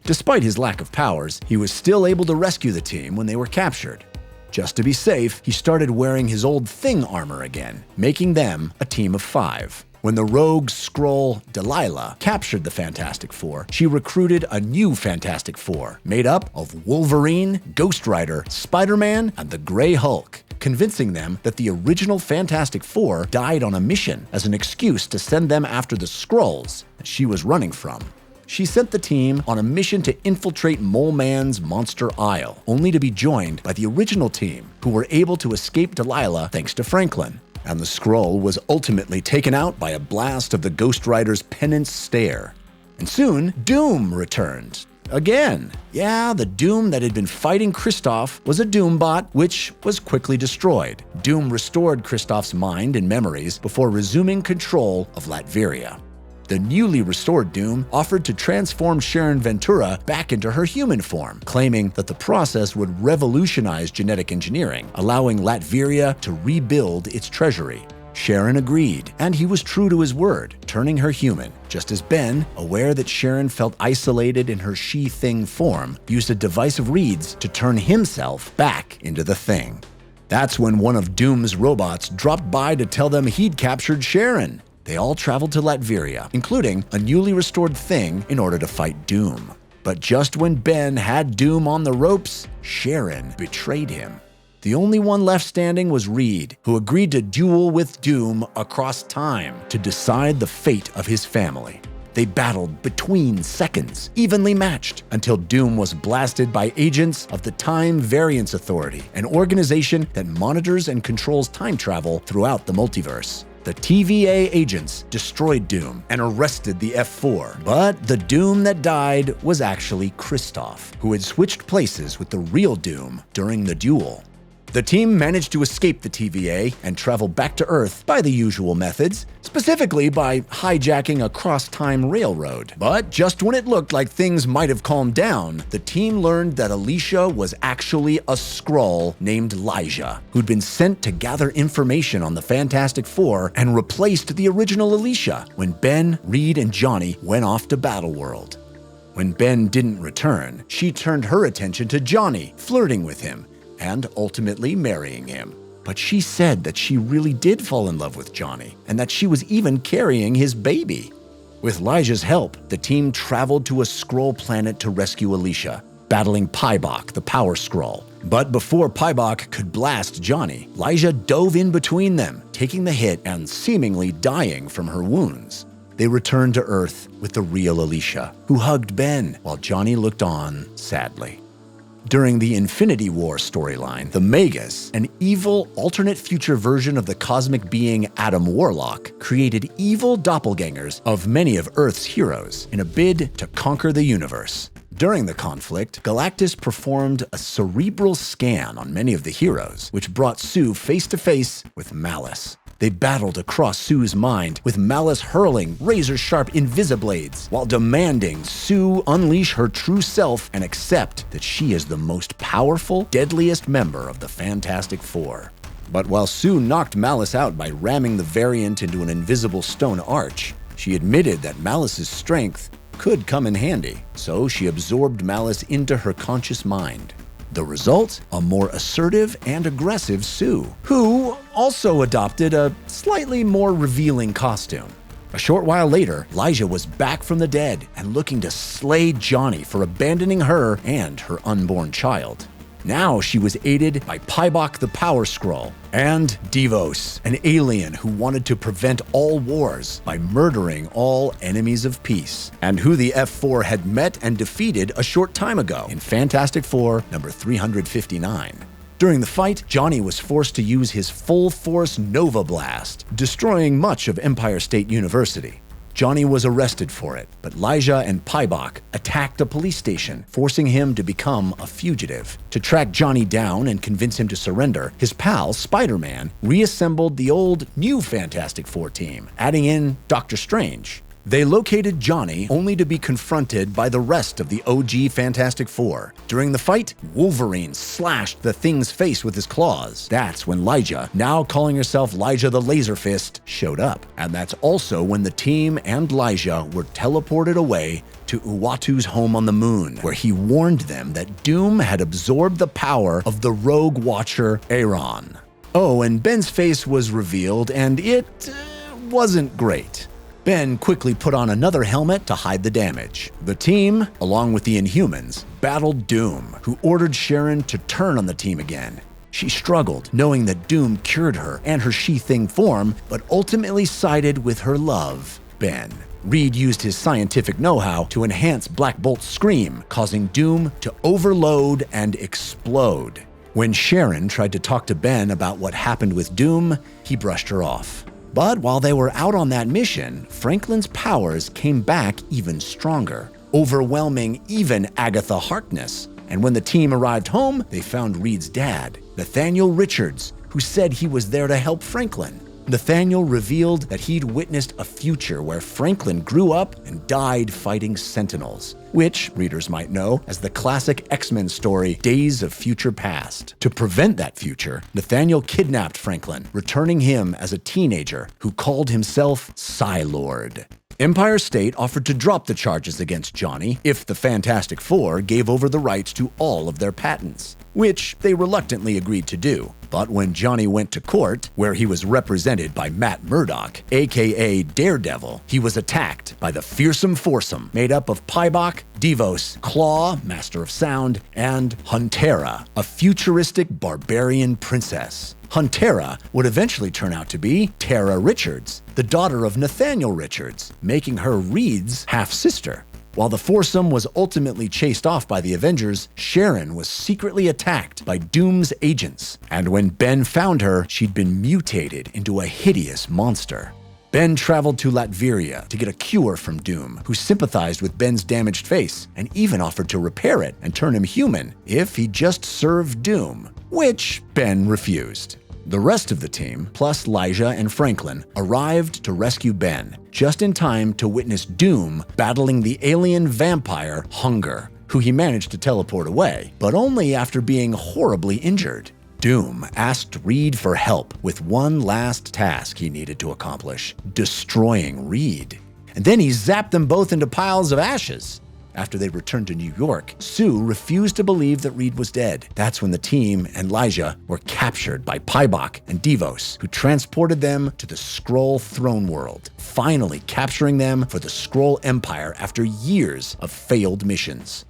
Despite his lack of powers, he was still able to rescue the team when they were captured. Just to be safe, he started wearing his old Thing armor again, making them a team of 5. When the rogue Skrull Delilah captured the Fantastic Four, she recruited a new Fantastic Four, made up of Wolverine, Ghost Rider, Spider-Man, and the Grey Hulk, convincing them that the original Fantastic Four died on a mission as an excuse to send them after the Skrulls that she was running from. She sent the team on a mission to infiltrate Mole Man's Monster Isle, only to be joined by the original team, who were able to escape Delilah thanks to Franklin. And the Skrull was ultimately taken out by a blast of the Ghost Rider's penance stare. And soon, Doom returned. Again. Yeah, the Doom that had been fighting Kristoff was a Doombot, which was quickly destroyed. Doom restored Kristoff's mind and memories before resuming control of Latveria. The newly restored Doom offered to transform Sharon Ventura back into her human form, claiming that the process would revolutionize genetic engineering, allowing Latveria to rebuild its treasury. Sharon agreed, and he was true to his word, turning her human, just as Ben, aware that Sharon felt isolated in her she-thing form, used a device of Reed's to turn himself back into the Thing. That's when one of Doom's robots dropped by to tell them he'd captured Sharon. They all traveled to Latveria, including a newly restored Thing, in order to fight Doom. But just when Ben had Doom on the ropes, Sharon betrayed him. The only one left standing was Reed, who agreed to duel with Doom across time to decide the fate of his family. They battled between seconds, evenly matched, until Doom was blasted by agents of the Time Variance Authority, an organization that monitors and controls time travel throughout the multiverse. The TVA agents destroyed Doom and arrested the F4, but the Doom that died was actually Kristoff, who had switched places with the real Doom during the duel. The team managed to escape the TVA and travel back to Earth by the usual methods, specifically by hijacking a cross-time railroad. But just when it looked like things might have calmed down, the team learned that Alicia was actually a Skrull named Lyja, who'd been sent to gather information on the Fantastic Four and replaced the original Alicia when Ben, Reed, and Johnny went off to Battleworld. When Ben didn't return, she turned her attention to Johnny, flirting with him, and ultimately marrying him. But she said that she really did fall in love with Johnny, and that she was even carrying his baby. With Lyja's help, the team traveled to a Skrull planet to rescue Alicia, battling Pybok, the Power Skrull. But before Pybok could blast Johnny, Lyja dove in between them, taking the hit and seemingly dying from her wounds. They returned to Earth with the real Alicia, who hugged Ben while Johnny looked on sadly. During the Infinity War storyline, the Magus, an evil alternate future version of the cosmic being Adam Warlock, created evil doppelgangers of many of Earth's heroes in a bid to conquer the universe. During the conflict, Galactus performed a cerebral scan on many of the heroes, which brought Sue face to face with Malice. They battled across Sue's mind, with Malice hurling razor-sharp Invisiblades while demanding Sue unleash her true self and accept that she is the most powerful, deadliest member of the Fantastic Four. But while Sue knocked Malice out by ramming the variant into an invisible stone arch, she admitted that Malice's strength could come in handy, so she absorbed Malice into her conscious mind. The result? A more assertive and aggressive Sue, who also adopted a slightly more revealing costume. A short while later, Lyja was back from the dead and looking to slay Johnny for abandoning her and her unborn child. Now she was aided by Pybok the Power Skrull and Devos, an alien who wanted to prevent all wars by murdering all enemies of peace, and who the F4 had met and defeated a short time ago in Fantastic Four number 359. During the fight, Johnny was forced to use his full-force Nova Blast, destroying much of Empire State University. Johnny was arrested for it, but Lyja and Pybok attacked a police station, forcing him to become a fugitive. To track Johnny down and convince him to surrender, his pal, Spider-Man, reassembled the old, new Fantastic Four team, adding in Doctor Strange. They located Johnny only to be confronted by the rest of the OG Fantastic Four. During the fight, Wolverine slashed the Thing's face with his claws. That's when Lyja, now calling herself Lyja the Laser Fist, showed up. And that's also when the team and Lyja were teleported away to Uatu's home on the moon, where he warned them that Doom had absorbed the power of the rogue watcher Aaron. Oh, and Ben's face was revealed, and it wasn't great. Ben quickly put on another helmet to hide the damage. The team, along with the Inhumans, battled Doom, who ordered Sharon to turn on the team again. She struggled, knowing that Doom cured her and her She-Thing form, but ultimately sided with her love, Ben. Reed used his scientific know-how to enhance Black Bolt's scream, causing Doom to overload and explode. When Sharon tried to talk to Ben about what happened with Doom, he brushed her off. But while they were out on that mission, Franklin's powers came back even stronger, overwhelming even Agatha Harkness. And when the team arrived home, they found Reed's dad, Nathaniel Richards, who said he was there to help Franklin. Nathaniel revealed that he'd witnessed a future where Franklin grew up and died fighting Sentinels, which readers might know as the classic X-Men story Days of Future Past. To prevent that future, Nathaniel kidnapped Franklin, returning him as a teenager who called himself Psy-Lord. Empire State offered to drop the charges against Johnny if the Fantastic Four gave over the rights to all of their patents, which they reluctantly agreed to do. But when Johnny went to court, where he was represented by Matt Murdock, aka Daredevil, he was attacked by the fearsome foursome made up of Pybok, Devos, Claw, Master of Sound, and Huntera, a futuristic barbarian princess. Huntera would eventually turn out to be Tara Richards, the daughter of Nathaniel Richards, making her Reed's half-sister. While the foursome was ultimately chased off by the Avengers, Sharon was secretly attacked by Doom's agents, and when Ben found her, she'd been mutated into a hideous monster. Ben traveled to Latveria to get a cure from Doom, who sympathized with Ben's damaged face and even offered to repair it and turn him human if he just served Doom, which Ben refused. The rest of the team, plus Lyja and Franklin, arrived to rescue Ben, just in time to witness Doom battling the alien vampire Hunger, who he managed to teleport away, but only after being horribly injured. Doom asked Reed for help with one last task he needed to accomplish: destroying Reed. And then he zapped them both into piles of ashes. After they returned to New York, Sue refused to believe that Reed was dead. That's when the team and Lyja were captured by Pybok and Devos, who transported them to the Skrull throne world, finally capturing them for the Skrull Empire after years of failed missions.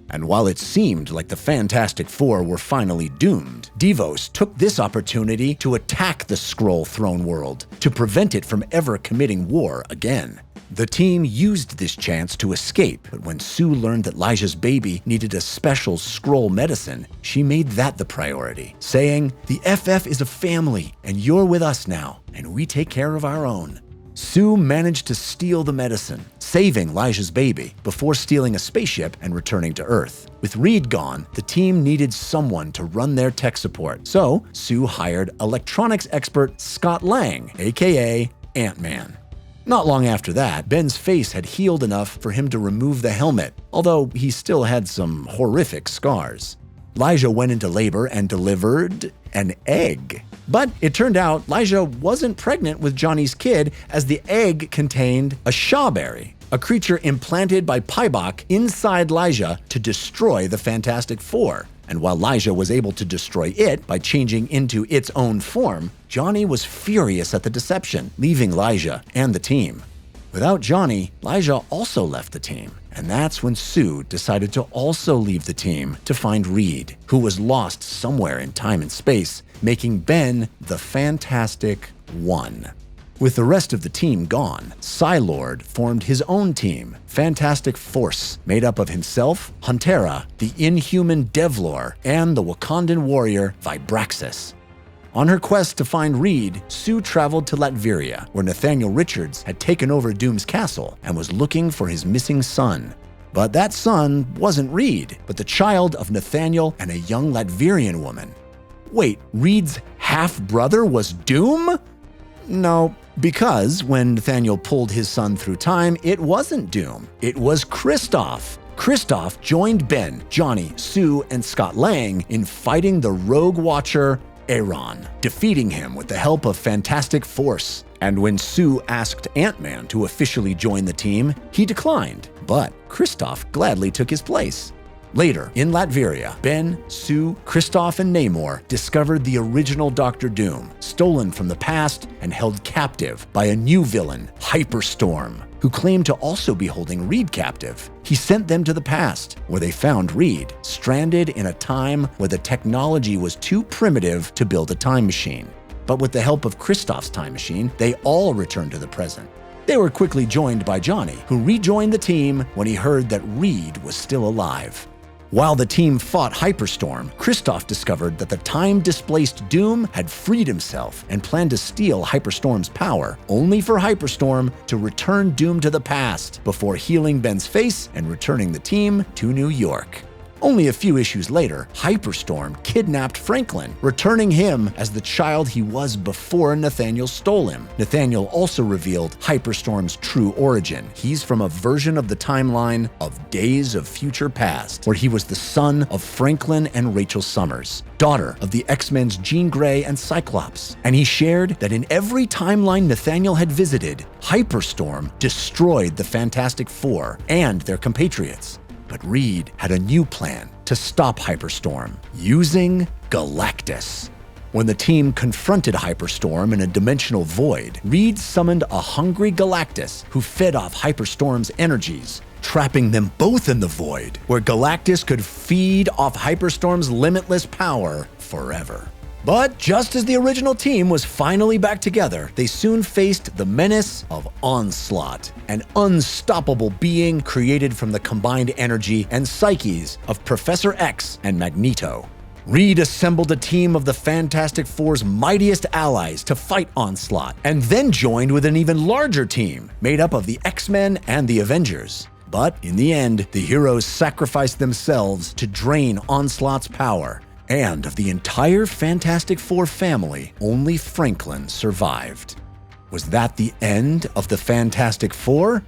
And while it seemed like the Fantastic Four were finally doomed, Devos took this opportunity to attack the Skrull throne world to prevent it from ever committing war again. The team used this chance to escape, but when Sue learned that Lyja's baby needed a special Skrull medicine, she made that the priority, saying, "The FF is a family, and you're with us now, and we take care of our own." Sue managed to steal the medicine, saving Lyja's baby, before stealing a spaceship and returning to Earth. With Reed gone, the team needed someone to run their tech support, so Sue hired electronics expert Scott Lang, aka Ant-Man. Not long after that, Ben's face had healed enough for him to remove the helmet, although he still had some horrific scars. Lyja went into labor and delivered an egg. But it turned out Lyja wasn't pregnant with Johnny's kid, as the egg contained a shawberry, a creature implanted by Pybok inside Lyja to destroy the Fantastic Four. And while Lyja was able to destroy it by changing into its own form, Johnny was furious at the deception, leaving Lyja and the team. Without Johnny, Lyja also left the team, and that's when Sue decided to also leave the team to find Reed, who was lost somewhere in time and space, making Ben the Fantastic One. With the rest of the team gone, Psylord formed his own team, Fantastic Force, made up of himself, Huntera, the Inhuman Devlor, and the Wakandan warrior Vibraxis. On her quest to find Reed, Sue traveled to Latveria, where Nathaniel Richards had taken over Doom's castle and was looking for his missing son. But that son wasn't Reed, but the child of Nathaniel and a young Latverian woman. Wait, Reed's half-brother was Doom? No, because when Nathaniel pulled his son through time, it wasn't Doom. It was Kristoff. Kristoff joined Ben, Johnny, Sue, and Scott Lang in fighting the Rogue Watcher Aaron, defeating him with the help of Fantastic Force. And when Sue asked Ant-Man to officially join the team, he declined, but Kristoff gladly took his place. Later, in Latveria, Ben, Sue, Kristoff, and Namor discovered the original Dr. Doom, stolen from the past and held captive by a new villain, Hyperstorm, who claimed to also be holding Reed captive. He sent them to the past, where they found Reed, stranded in a time where the technology was too primitive to build a time machine. But with the help of Kristoff's time machine, they all returned to the present. They were quickly joined by Johnny, who rejoined the team when he heard that Reed was still alive. While the team fought Hyperstorm, Kristoff discovered that the time-displaced Doom had freed himself and planned to steal Hyperstorm's power, only for Hyperstorm to return Doom to the past before healing Ben's face and returning the team to New York. Only a few issues later, Hyperstorm kidnapped Franklin, returning him as the child he was before Nathaniel stole him. Nathaniel also revealed Hyperstorm's true origin. He's from a version of the timeline of Days of Future Past, where he was the son of Franklin and Rachel Summers, daughter of the X-Men's Jean Grey and Cyclops. And he shared that in every timeline Nathaniel had visited, Hyperstorm destroyed the Fantastic Four and their compatriots. But Reed had a new plan to stop Hyperstorm, using Galactus. When the team confronted Hyperstorm in a dimensional void, Reed summoned a hungry Galactus who fed off Hyperstorm's energies, trapping them both in the void, where Galactus could feed off Hyperstorm's limitless power forever. But just as the original team was finally back together, they soon faced the menace of Onslaught, an unstoppable being created from the combined energy and psyches of Professor X and Magneto. Reed assembled a team of the Fantastic Four's mightiest allies to fight Onslaught, and then joined with an even larger team made up of the X-Men and the Avengers. But in the end, the heroes sacrificed themselves to drain Onslaught's power, and of the entire Fantastic Four family, only Franklin survived. Was that the end of the Fantastic Four?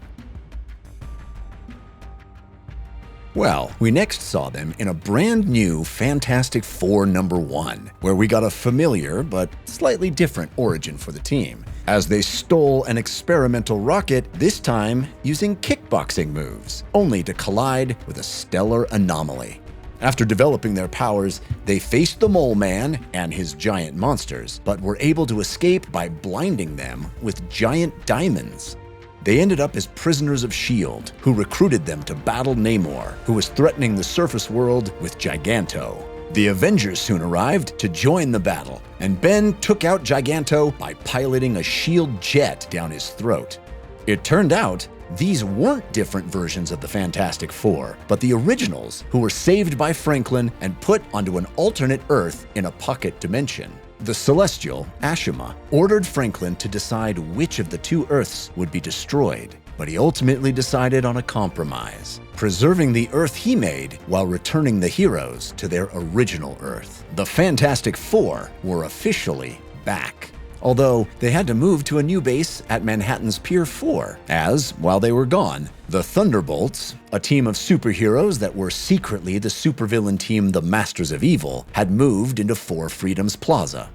Well, we next saw them in a brand new Fantastic Four #1, where we got a familiar but slightly different origin for the team, as they stole an experimental rocket, this time using kickboxing moves, only to collide with a stellar anomaly. After developing their powers, they faced the Mole Man and his giant monsters, but were able to escape by blinding them with giant diamonds. They ended up as prisoners of S.H.I.E.L.D., who recruited them to battle Namor, who was threatening the surface world with Giganto. The Avengers soon arrived to join the battle, and Ben took out Giganto by piloting a S.H.I.E.L.D. jet down his throat. It turned out these weren't different versions of the Fantastic Four, but the originals, who were saved by Franklin and put onto an alternate Earth in a pocket dimension. The Celestial, Ashima, ordered Franklin to decide which of the two Earths would be destroyed, but he ultimately decided on a compromise, preserving the Earth he made while returning the heroes to their original Earth. The Fantastic Four were officially back, although they had to move to a new base at Manhattan's Pier 4, as, while they were gone, the Thunderbolts, a team of superheroes that were secretly the supervillain team the Masters of Evil, had moved into Four Freedoms Plaza.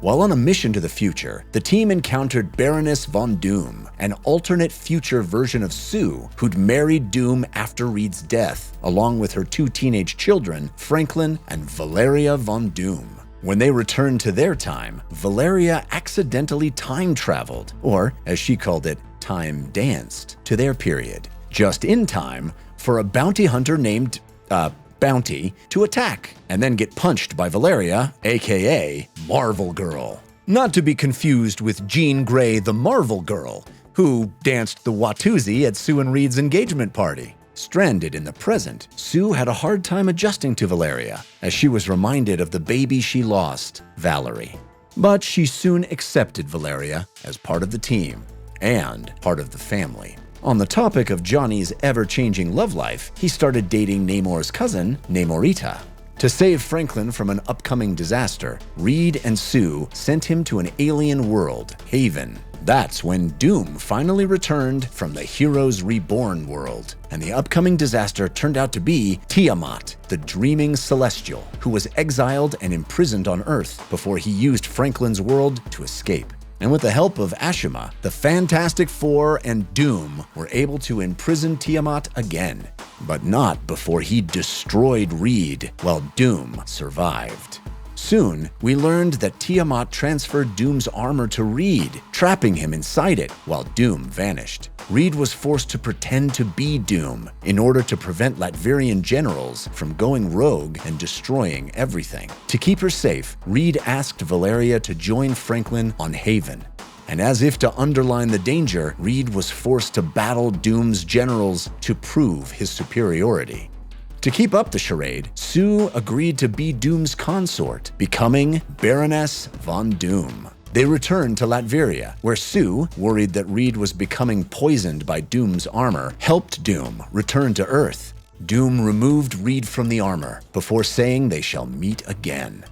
While on a mission to the future, the team encountered Baroness Von Doom, an alternate future version of Sue who'd married Doom after Reed's death, along with her two teenage children, Franklin and Valeria Von Doom. When they returned to their time, Valeria accidentally time-traveled, or, as she called it, time-danced, to their period, just in time for a bounty hunter named, Bounty to attack, and then get punched by Valeria, aka Marvel Girl. Not to be confused with Jean Grey the Marvel Girl, who danced the Watusi at Sue and Reed's engagement party. Stranded in the present, Sue had a hard time adjusting to Valeria, as she was reminded of the baby she lost, Valerie. But she soon accepted Valeria as part of the team, and part of the family. On the topic of Johnny's ever-changing love life, he started dating Namor's cousin, Namorita. To save Franklin from an upcoming disaster, Reed and Sue sent him to an alien world, Haven. That's when Doom finally returned from the hero's reborn world, and the upcoming disaster turned out to be Tiamat, the dreaming celestial, who was exiled and imprisoned on Earth before he used Franklin's world to escape. And with the help of Ashima, the Fantastic Four and Doom were able to imprison Tiamat again, but not before he destroyed Reed while Doom survived. Soon, we learned that Tiamat transferred Doom's armor to Reed, trapping him inside it while Doom vanished. Reed was forced to pretend to be Doom in order to prevent Latvian generals from going rogue and destroying everything. To keep her safe, Reed asked Valeria to join Franklin on Haven. And as if to underline the danger, Reed was forced to battle Doom's generals to prove his superiority. To keep up the charade, Sue agreed to be Doom's consort, becoming Baroness Von Doom. They returned to Latveria, where Sue, worried that Reed was becoming poisoned by Doom's armor, helped Doom return to Earth. Doom removed Reed from the armor before saying they shall meet again.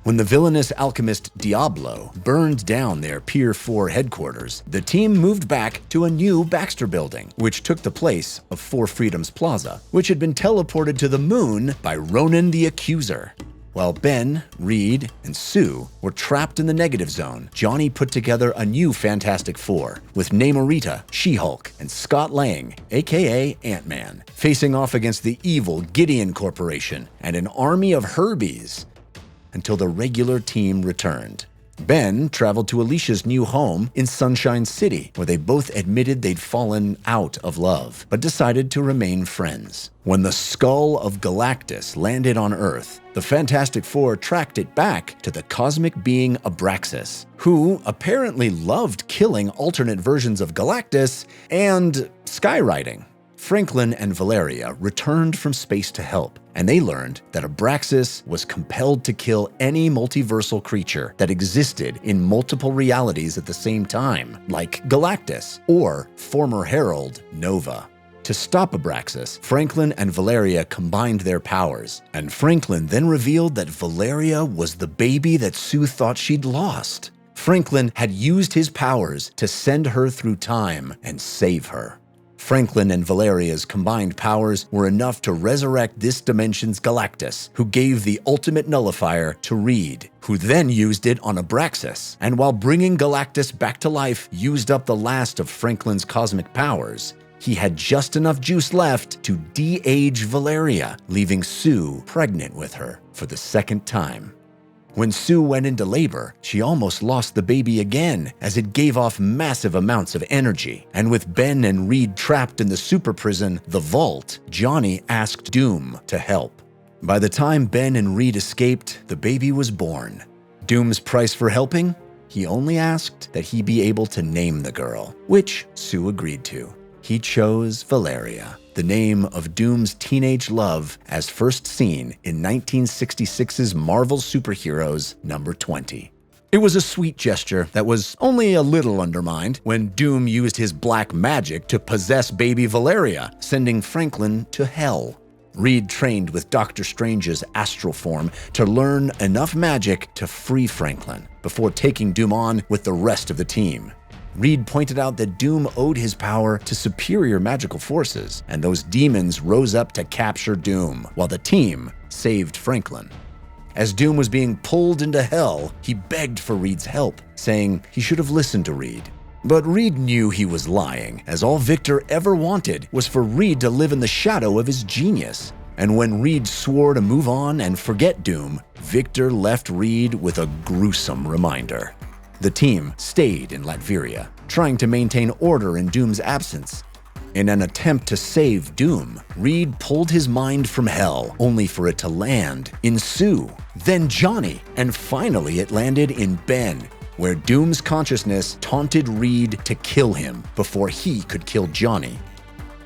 When the villainous alchemist Diablo burned down their Pier 4 headquarters, the team moved back to a new Baxter Building, which took the place of Four Freedoms Plaza, which had been teleported to the moon by Ronan the Accuser. While Ben, Reed, and Sue were trapped in the negative zone, Johnny put together a new Fantastic Four with Namorita, She-Hulk, and Scott Lang, aka Ant-Man, facing off against the evil Gideon Corporation and an army of Herbies until the regular team returned. Ben traveled to Alicia's new home in Sunshine City, where they both admitted they'd fallen out of love, but decided to remain friends. When the skull of Galactus landed on Earth, the Fantastic Four tracked it back to the cosmic being Abraxas, who apparently loved killing alternate versions of Galactus and skywriting. Franklin and Valeria returned from space to help, and they learned that Abraxas was compelled to kill any multiversal creature that existed in multiple realities at the same time, like Galactus or former Herald Nova. To stop Abraxas, Franklin and Valeria combined their powers, and Franklin then revealed that Valeria was the baby that Sue thought she'd lost. Franklin had used his powers to send her through time and save her. Franklin and Valeria's combined powers were enough to resurrect this dimension's Galactus, who gave the ultimate nullifier to Reed, who then used it on Abraxas, and while bringing Galactus back to life, used up the last of Franklin's cosmic powers. He had just enough juice left to de-age Valeria, leaving Sue pregnant with her for the second time. When Sue went into labor, she almost lost the baby again, as it gave off massive amounts of energy. And with Ben and Reed trapped in the super prison, the Vault, Johnny asked Doom to help. By the time Ben and Reed escaped, the baby was born. Doom's price for helping? He only asked that he be able to name the girl, which Sue agreed to. He chose Valeria, the name of Doom's teenage love, as first seen in 1966's Marvel Superheroes number 20. It was a sweet gesture that was only a little undermined when Doom used his black magic to possess baby Valeria, sending Franklin to hell. Reed trained with Doctor Strange's astral form to learn enough magic to free Franklin before taking Doom on with the rest of the team. Reed pointed out that Doom owed his power to superior magical forces, and those demons rose up to capture Doom, while the team saved Franklin. As Doom was being pulled into hell, he begged for Reed's help, saying he should have listened to Reed. But Reed knew he was lying, as all Victor ever wanted was for Reed to live in the shadow of his genius. And when Reed swore to move on and forget Doom, Victor left Reed with a gruesome reminder. The team stayed in Latveria, trying to maintain order in Doom's absence. In an attempt to save Doom, Reed pulled his mind from hell, only for it to land in Sue, then Johnny, and finally it landed in Ben, where Doom's consciousness taunted Reed to kill him before he could kill Johnny.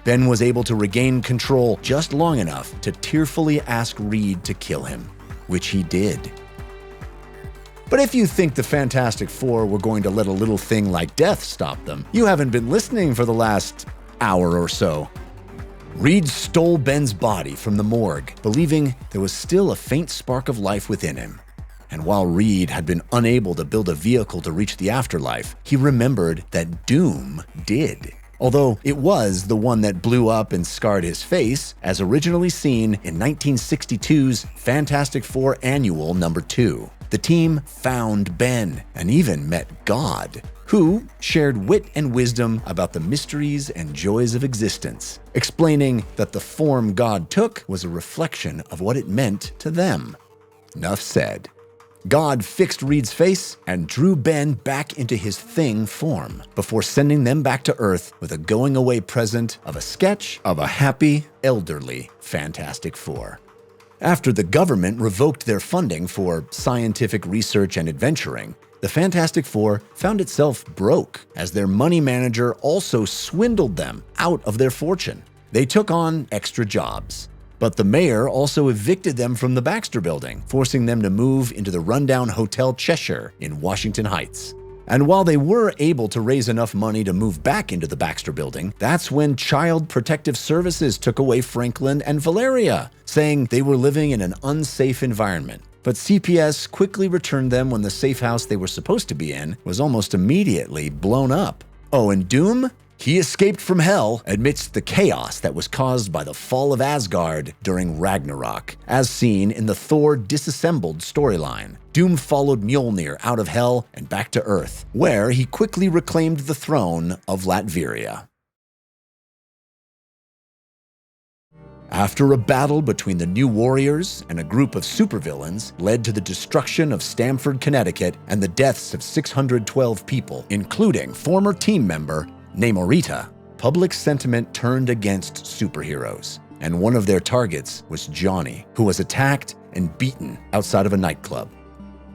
Ben was able to regain control just long enough to tearfully ask Reed to kill him, which he did. But if you think the Fantastic Four were going to let a little thing like death stop them, you haven't been listening for the last hour or so. Reed stole Ben's body from the morgue, believing there was still a faint spark of life within him. And while Reed had been unable to build a vehicle to reach the afterlife, he remembered that Doom did. Although it was the one that blew up and scarred his face, as originally seen in 1962's Fantastic Four Annual number 2. The team found Ben and even met God, who shared wit and wisdom about the mysteries and joys of existence, explaining that the form God took was a reflection of what it meant to them. Enough said. God fixed Reed's face and drew Ben back into his thing form before sending them back to Earth with a going-away present of a sketch of a happy, elderly Fantastic Four. After the government revoked their funding for scientific research and adventuring, the Fantastic Four found itself broke, as their money manager also swindled them out of their fortune. They took on extra jobs. But the mayor also evicted them from the Baxter Building, forcing them to move into the rundown Hotel Cheshire in Washington Heights. And while they were able to raise enough money to move back into the Baxter Building, that's when Child Protective Services took away Franklin and Valeria, saying they were living in an unsafe environment. But CPS quickly returned them when the safe house they were supposed to be in was almost immediately blown up. Oh, and Doom? He escaped from hell amidst the chaos that was caused by the fall of Asgard during Ragnarok, as seen in the Thor Disassembled storyline. Doom followed Mjolnir out of hell and back to Earth, where he quickly reclaimed the throne of Latveria. After a battle between the New Warriors and a group of supervillains led to the destruction of Stamford, Connecticut, and the deaths of 612 people, including former team member Namorita, public sentiment turned against superheroes, and one of their targets was Johnny, who was attacked and beaten outside of a nightclub.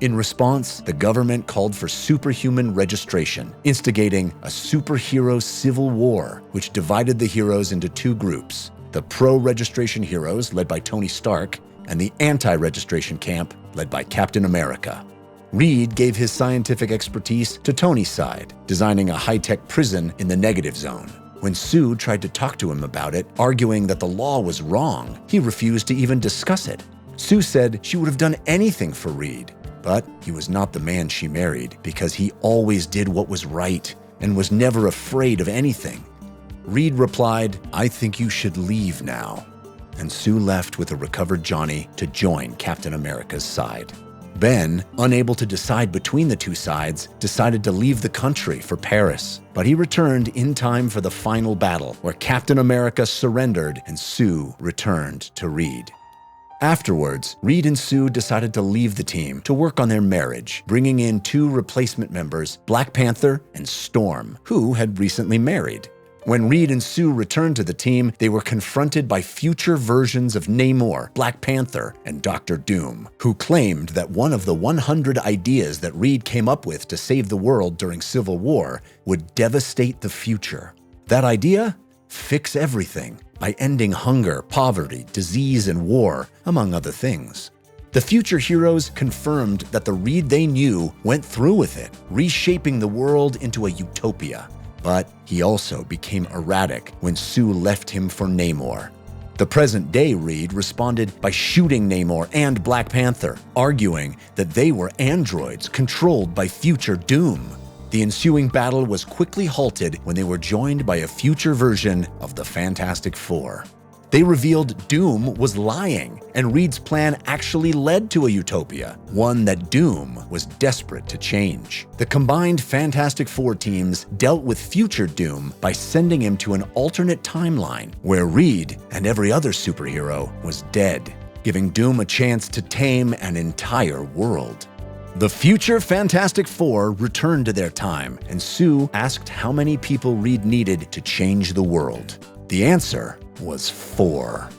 In response, the government called for superhuman registration, instigating a superhero civil war, which divided the heroes into two groups: the pro-registration heroes, led by Tony Stark, and the anti-registration camp, led by Captain America. Reed gave his scientific expertise to Tony's side, designing a high-tech prison in the negative zone. When Sue tried to talk to him about it, arguing that the law was wrong, he refused to even discuss it. Sue said she would have done anything for Reed, but he was not the man she married because he always did what was right and was never afraid of anything. Reed replied, "I think you should leave now." And Sue left with a recovered Johnny to join Captain America's side. Ben, unable to decide between the two sides, decided to leave the country for Paris. But he returned in time for the final battle, where Captain America surrendered and Sue returned to Reed. Afterwards, Reed and Sue decided to leave the team to work on their marriage, bringing in two replacement members, Black Panther and Storm, who had recently married. When Reed and Sue returned to the team, they were confronted by future versions of Namor, Black Panther, and Dr. Doom, who claimed that one of the 100 ideas that Reed came up with to save the world during Civil War would devastate the future. That idea? Fix everything by ending hunger, poverty, disease, and war, among other things. The future heroes confirmed that the Reed they knew went through with it, reshaping the world into a utopia. But he also became erratic when Sue left him for Namor. The present-day Reed responded by shooting Namor and Black Panther, arguing that they were androids controlled by future Doom. The ensuing battle was quickly halted when they were joined by a future version of the Fantastic Four. They revealed Doom was lying, and Reed's plan actually led to a utopia, one that Doom was desperate to change. The combined Fantastic Four teams dealt with future Doom by sending him to an alternate timeline where Reed and every other superhero was dead, giving Doom a chance to tame an entire world. The future Fantastic Four returned to their time, and Sue asked how many people Reed needed to change the world. The answer was 4.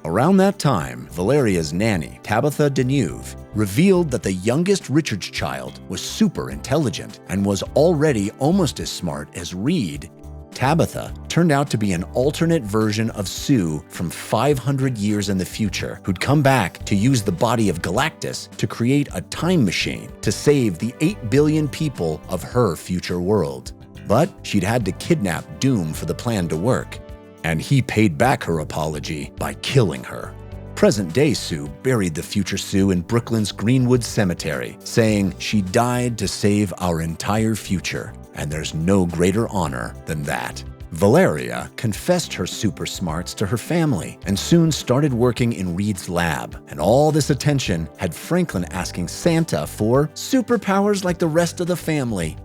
Around that time, Valeria's nanny, Tabitha Deneuve, revealed that the youngest Richards child was super intelligent and was already almost as smart as Reed. Tabitha turned out to be an alternate version of Sue from 500 years in the future, who'd come back to use the body of Galactus to create a time machine to save the 8 billion people of her future world. But she'd had to kidnap Doom for the plan to work, and he paid back her apology by killing her. Present-day Sue buried the future Sue in Brooklyn's Greenwood Cemetery, saying she died to save our entire future, and there's no greater honor than that. Valeria confessed her super smarts to her family and soon started working in Reed's lab, and all this attention had Franklin asking Santa for superpowers like the rest of the family.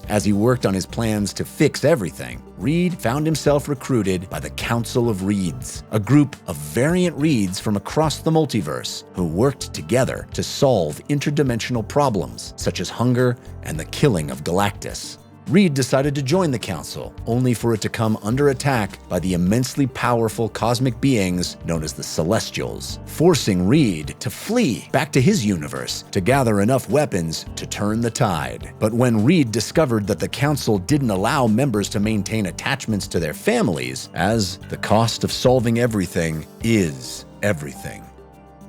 As he worked on his plans to fix everything, Reed found himself recruited by the Council of Reeds, a group of variant Reeds from across the multiverse who worked together to solve interdimensional problems such as hunger and the killing of Galactus. Reed decided to join the Council, only for it to come under attack by the immensely powerful cosmic beings known as the Celestials, forcing Reed to flee back to his universe to gather enough weapons to turn the tide. But when Reed discovered that the Council didn't allow members to maintain attachments to their families, as the cost of solving everything is everything,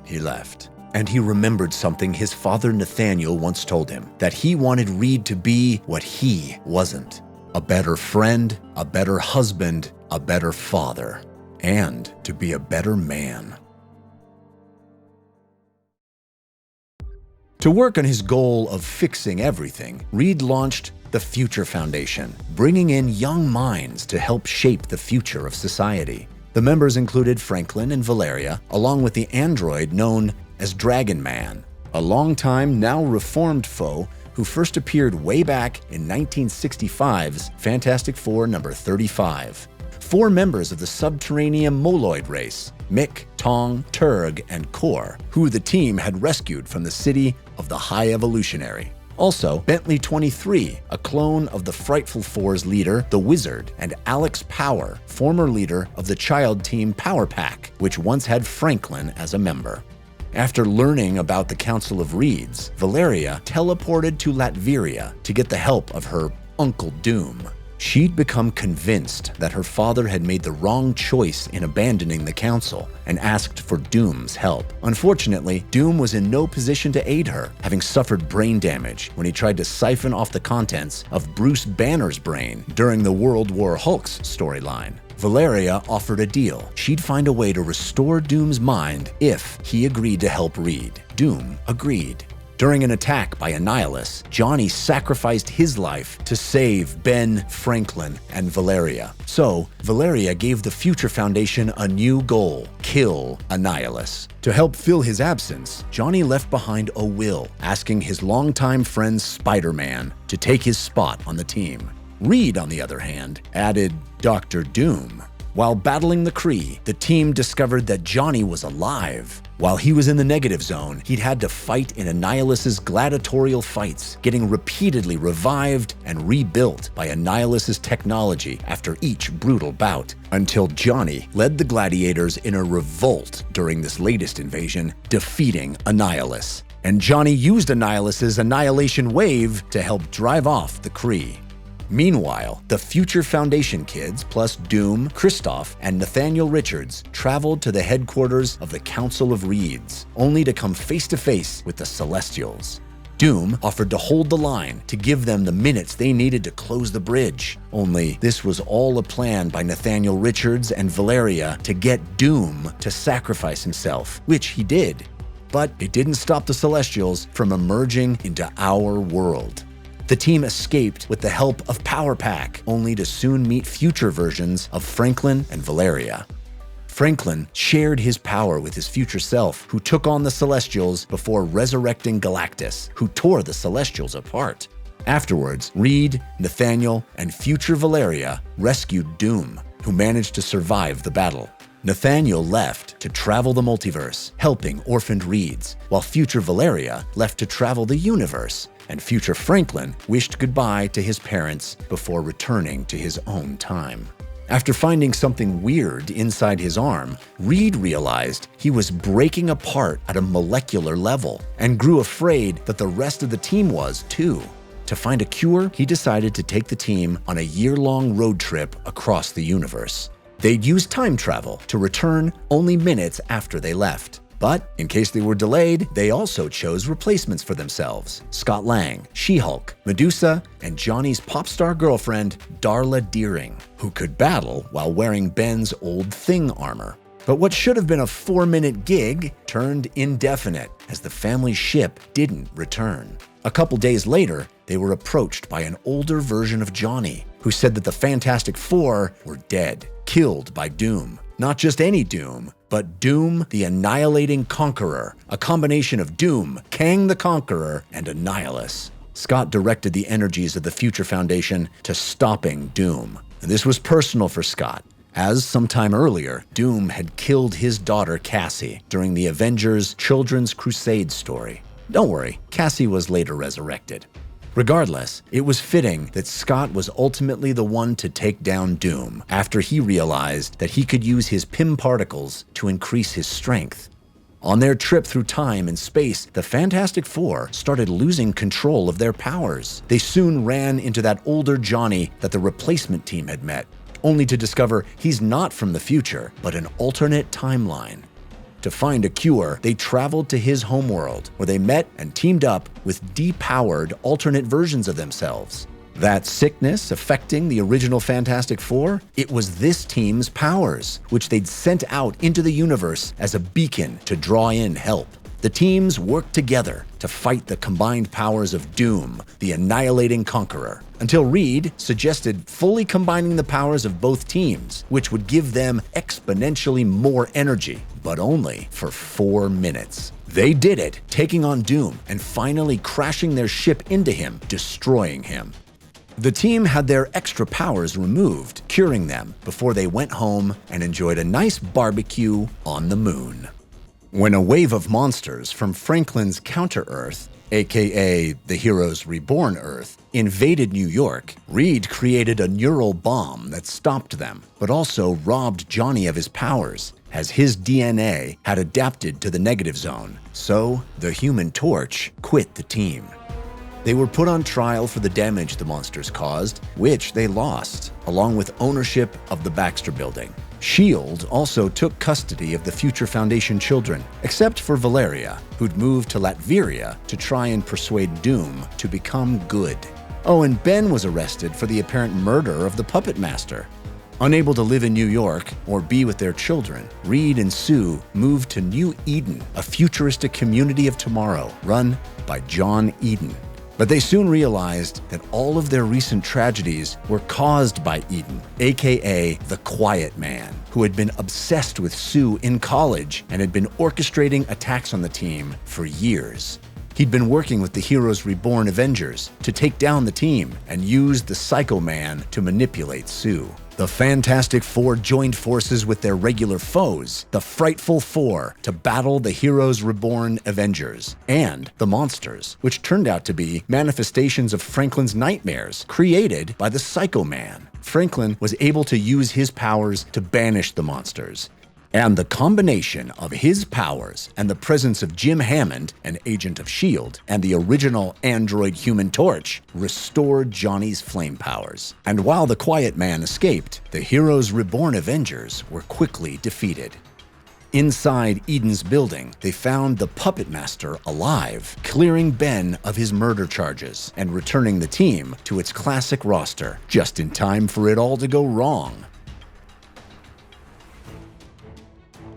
he left. And he remembered something his father Nathaniel once told him, that he wanted Reed to be what he wasn't. A better friend, a better husband, a better father, and to be a better man. To work on his goal of fixing everything, Reed launched the Future Foundation, bringing in young minds to help shape the future of society. The members included Franklin and Valeria, along with the android known as Dragon Man, a longtime, now reformed foe who first appeared way back in 1965's Fantastic Four number 35. 4 members of the subterranean Moloid race, Mick, Tong, Turg, and Kor, who the team had rescued from the city of the High Evolutionary. Also, Bentley 23, a clone of the Frightful Four's leader, the Wizard, and Alex Power, former leader of the child team Power Pack, which once had Franklin as a member. After learning about the Council of Reeds, Valeria teleported to Latveria to get the help of her Uncle Doom. She'd become convinced that her father had made the wrong choice in abandoning the council and asked for Doom's help. Unfortunately, Doom was in no position to aid her, having suffered brain damage when he tried to siphon off the contents of Bruce Banner's brain during the World War Hulk's storyline. Valeria offered a deal. She'd find a way to restore Doom's mind if he agreed to help Reed. Doom agreed. During an attack by Annihilus, Johnny sacrificed his life to save Ben, Franklin, and Valeria. So, Valeria gave the Future Foundation a new goal: kill Annihilus. To help fill his absence, Johnny left behind a will, asking his longtime friend Spider-Man to take his spot on the team. Reed, on the other hand, added Dr. Doom. While battling the Kree, the team discovered that Johnny was alive. While he was in the negative zone, he'd had to fight in Annihilus's gladiatorial fights, getting repeatedly revived and rebuilt by Annihilus's technology after each brutal bout, until Johnny led the gladiators in a revolt during this latest invasion, defeating Annihilus. And Johnny used Annihilus's annihilation wave to help drive off the Kree. Meanwhile, the Future Foundation kids, plus Doom, Kristoff, and Nathaniel Richards, traveled to the headquarters of the Council of Reeds, only to come face to face with the Celestials. Doom offered to hold the line to give them the minutes they needed to close the bridge. Only this was all a plan by Nathaniel Richards and Valeria to get Doom to sacrifice himself, which he did. But it didn't stop the Celestials from emerging into our world. The team escaped with the help of Power Pack, only to soon meet future versions of Franklin and Valeria. Franklin shared his power with his future self, who took on the Celestials before resurrecting Galactus, who tore the Celestials apart. Afterwards, Reed, Nathaniel, and future Valeria rescued Doom, who managed to survive the battle. Nathaniel left to travel the multiverse, helping orphaned Reeds, while future Valeria left to travel the universe, and future Franklin wished goodbye to his parents before returning to his own time. After finding something weird inside his arm, Reed realized he was breaking apart at a molecular level and grew afraid that the rest of the team was too. To find a cure, he decided to take the team on a year-long road trip across the universe. They'd use time travel to return only minutes after they left. But in case they were delayed, they also chose replacements for themselves: Scott Lang, She-Hulk, Medusa, and Johnny's pop star girlfriend, Darla Deering, who could battle while wearing Ben's old Thing armor. But what should have been a 4-minute gig turned indefinite as the family ship didn't return. A couple days later, they were approached by an older version of Johnny, who said that the Fantastic Four were dead, killed by Doom. Not just any Doom, but Doom the Annihilating Conqueror, a combination of Doom, Kang the Conqueror, and Annihilus. Scott directed the energies of the Future Foundation to stopping Doom. And this was personal for Scott, as sometime earlier, Doom had killed his daughter Cassie during the Avengers Children's Crusade story. Don't worry, Cassie was later resurrected. Regardless, it was fitting that Scott was ultimately the one to take down Doom after he realized that he could use his Pym particles to increase his strength. On their trip through time and space, the Fantastic Four started losing control of their powers. They soon ran into that older Johnny that the replacement team had met, only to discover he's not from the future, but an alternate timeline. To find a cure, they traveled to his homeworld, where they met and teamed up with depowered alternate versions of themselves. That sickness affecting the original Fantastic Four? It was this team's powers, which they'd sent out into the universe as a beacon to draw in help. The teams worked together to fight the combined powers of Doom, the annihilating conqueror, until Reed suggested fully combining the powers of both teams, which would give them exponentially more energy, but only for 4 minutes. They did it, taking on Doom and finally crashing their ship into him, destroying him. The team had their extra powers removed, curing them before they went home and enjoyed a nice barbecue on the moon. When a wave of monsters from Franklin's Counter-Earth, aka the hero's Reborn Earth, invaded New York, Reed created a neural bomb that stopped them, but also robbed Johnny of his powers, as his DNA had adapted to the negative zone. So, the Human Torch quit the team. They were put on trial for the damage the monsters caused, which they lost, along with ownership of the Baxter Building. S.H.I.E.L.D. also took custody of the future Foundation children, except for Valeria, who'd moved to Latveria to try and persuade Doom to become good. Oh, and Ben was arrested for the apparent murder of the Puppet Master. Unable to live in New York or be with their children, Reed and Sue moved to New Eden, a futuristic community of tomorrow run by John Eden. But they soon realized that all of their recent tragedies were caused by Eden, aka the Quiet Man, who had been obsessed with Sue in college and had been orchestrating attacks on the team for years. He'd been working with the Heroes Reborn Avengers to take down the team and used the Psycho Man to manipulate Sue. The Fantastic Four joined forces with their regular foes, the Frightful Four, to battle the Heroes Reborn Avengers and the monsters, which turned out to be manifestations of Franklin's nightmares created by the Psycho Man. Franklin was able to use his powers to banish the monsters. And the combination of his powers and the presence of Jim Hammond, an agent of S.H.I.E.L.D., and the original android Human Torch restored Johnny's flame powers. And while the Quiet Man escaped, the Heroes Reborn Avengers were quickly defeated. Inside Eden's building, they found the Puppet Master alive, clearing Ben of his murder charges and returning the team to its classic roster, just in time for it all to go wrong.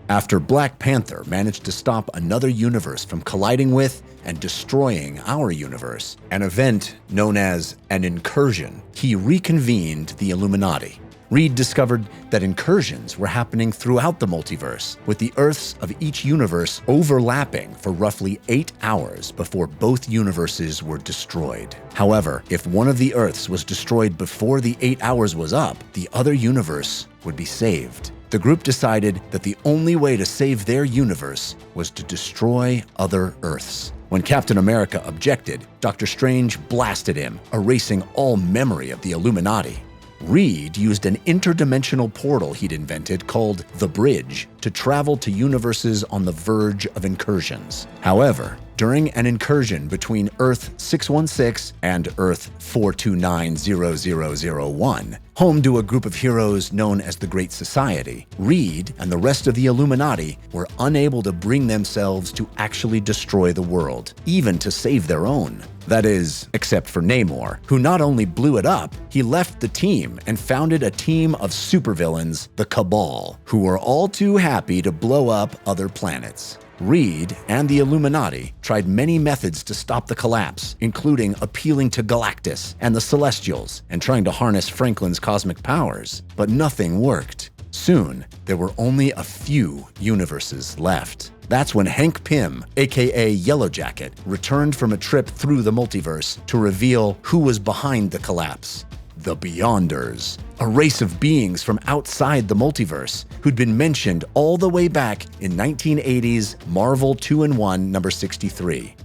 After Black Panther managed to stop another universe from colliding with and destroying our universe, an event known as an incursion, he reconvened the Illuminati. Reed discovered that incursions were happening throughout the multiverse, with the Earths of each universe overlapping for roughly 8 hours before both universes were destroyed. However, if one of the Earths was destroyed before the 8 hours was up, the other universe would be saved. The group decided that the only way to save their universe was to destroy other Earths. When Captain America objected, Dr. Strange blasted him, erasing all memory of the Illuminati. Reed used an interdimensional portal he'd invented called the Bridge to travel to universes on the verge of incursions. However, during an incursion between Earth 616 and Earth 4290001, home to a group of heroes known as the Great Society, Reed and the rest of the Illuminati were unable to bring themselves to actually destroy the world, even to save their own. That is, except for Namor, who not only blew it up, he left the team and founded a team of supervillains, the Cabal, who were all too happy to blow up other planets. Reed and the Illuminati tried many methods to stop the collapse, including appealing to Galactus and the Celestials and trying to harness Franklin's cosmic powers, but nothing worked. Soon, there were only a few universes left. That's when Hank Pym, aka Yellowjacket, returned from a trip through the multiverse to reveal who was behind the collapse. The Beyonders, a race of beings from outside the multiverse who'd been mentioned all the way back in 1980's Marvel 2-in-1 number 63.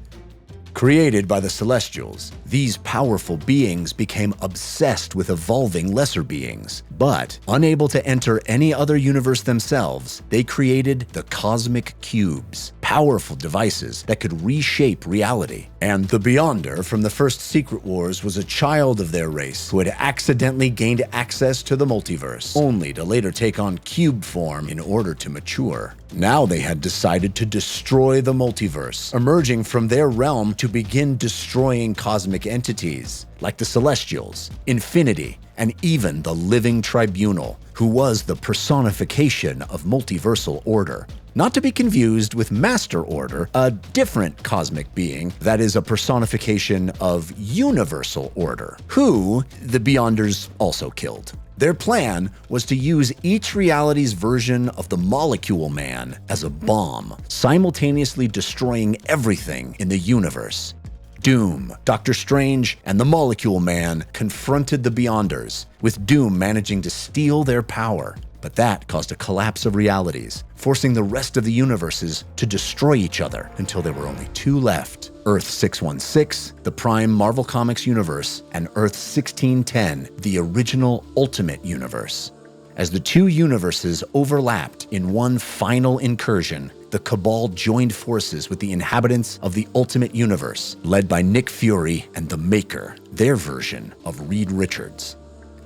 Created by the Celestials, these powerful beings became obsessed with evolving lesser beings. But, unable to enter any other universe themselves, they created the Cosmic Cubes, powerful devices that could reshape reality. And the Beyonder from the first Secret Wars was a child of their race who had accidentally gained access to the multiverse, only to later take on cube form in order to mature. Now they had decided to destroy the multiverse, emerging from their realm to begin destroying cosmic entities, like the Celestials, Infinity, and even the Living Tribunal, who was the personification of multiversal order. not to be confused with Master Order, a different cosmic being that is a personification of Universal Order, who the Beyonders also killed. Their plan was to use each reality's version of the Molecule Man as a bomb, simultaneously destroying everything in the universe. Doom, Doctor Strange, and the Molecule Man confronted the Beyonders, with Doom managing to steal their power. But that caused a collapse of realities, forcing the rest of the universes to destroy each other until there were only two left: Earth 616, the Prime Marvel Comics universe, and Earth 1610, the original Ultimate Universe. As the two universes overlapped in one final incursion, the Cabal joined forces with the inhabitants of the Ultimate Universe, led by Nick Fury and the Maker, their version of Reed Richards.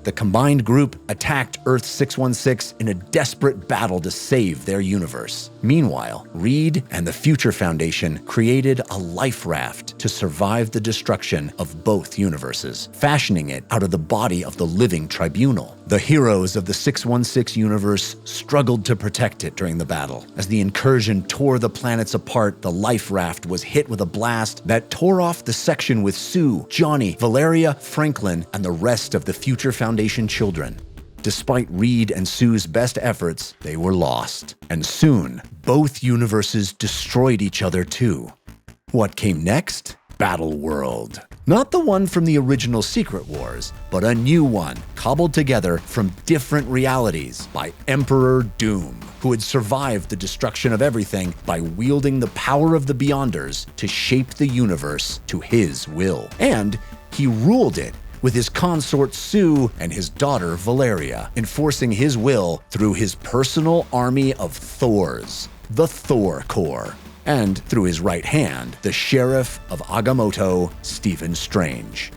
The combined group attacked Earth 616 in a desperate battle to save their universe. Meanwhile, Reed and the Future Foundation created a life raft to survive the destruction of both universes, fashioning it out of the body of the living tribunal. The heroes of the 616 universe struggled to protect it during the battle. As the incursion tore the planets apart, the life raft was hit with a blast that tore off the section with Sue, Johnny, Valeria, Franklin, and the rest of the Future Foundation children. Despite Reed and Sue's best efforts, they were lost. And soon, both universes destroyed each other too. What came next? Battle World. Not the one from the original Secret Wars, but a new one, cobbled together from different realities by Emperor Doom, who had survived the destruction of everything by wielding the power of the Beyonders to shape the universe to his will. And he ruled it with his consort Sue and his daughter Valeria, enforcing his will through his personal army of Thors, the Thor Corps, and through his right hand, the Sheriff of Agamotto, Stephen Strange.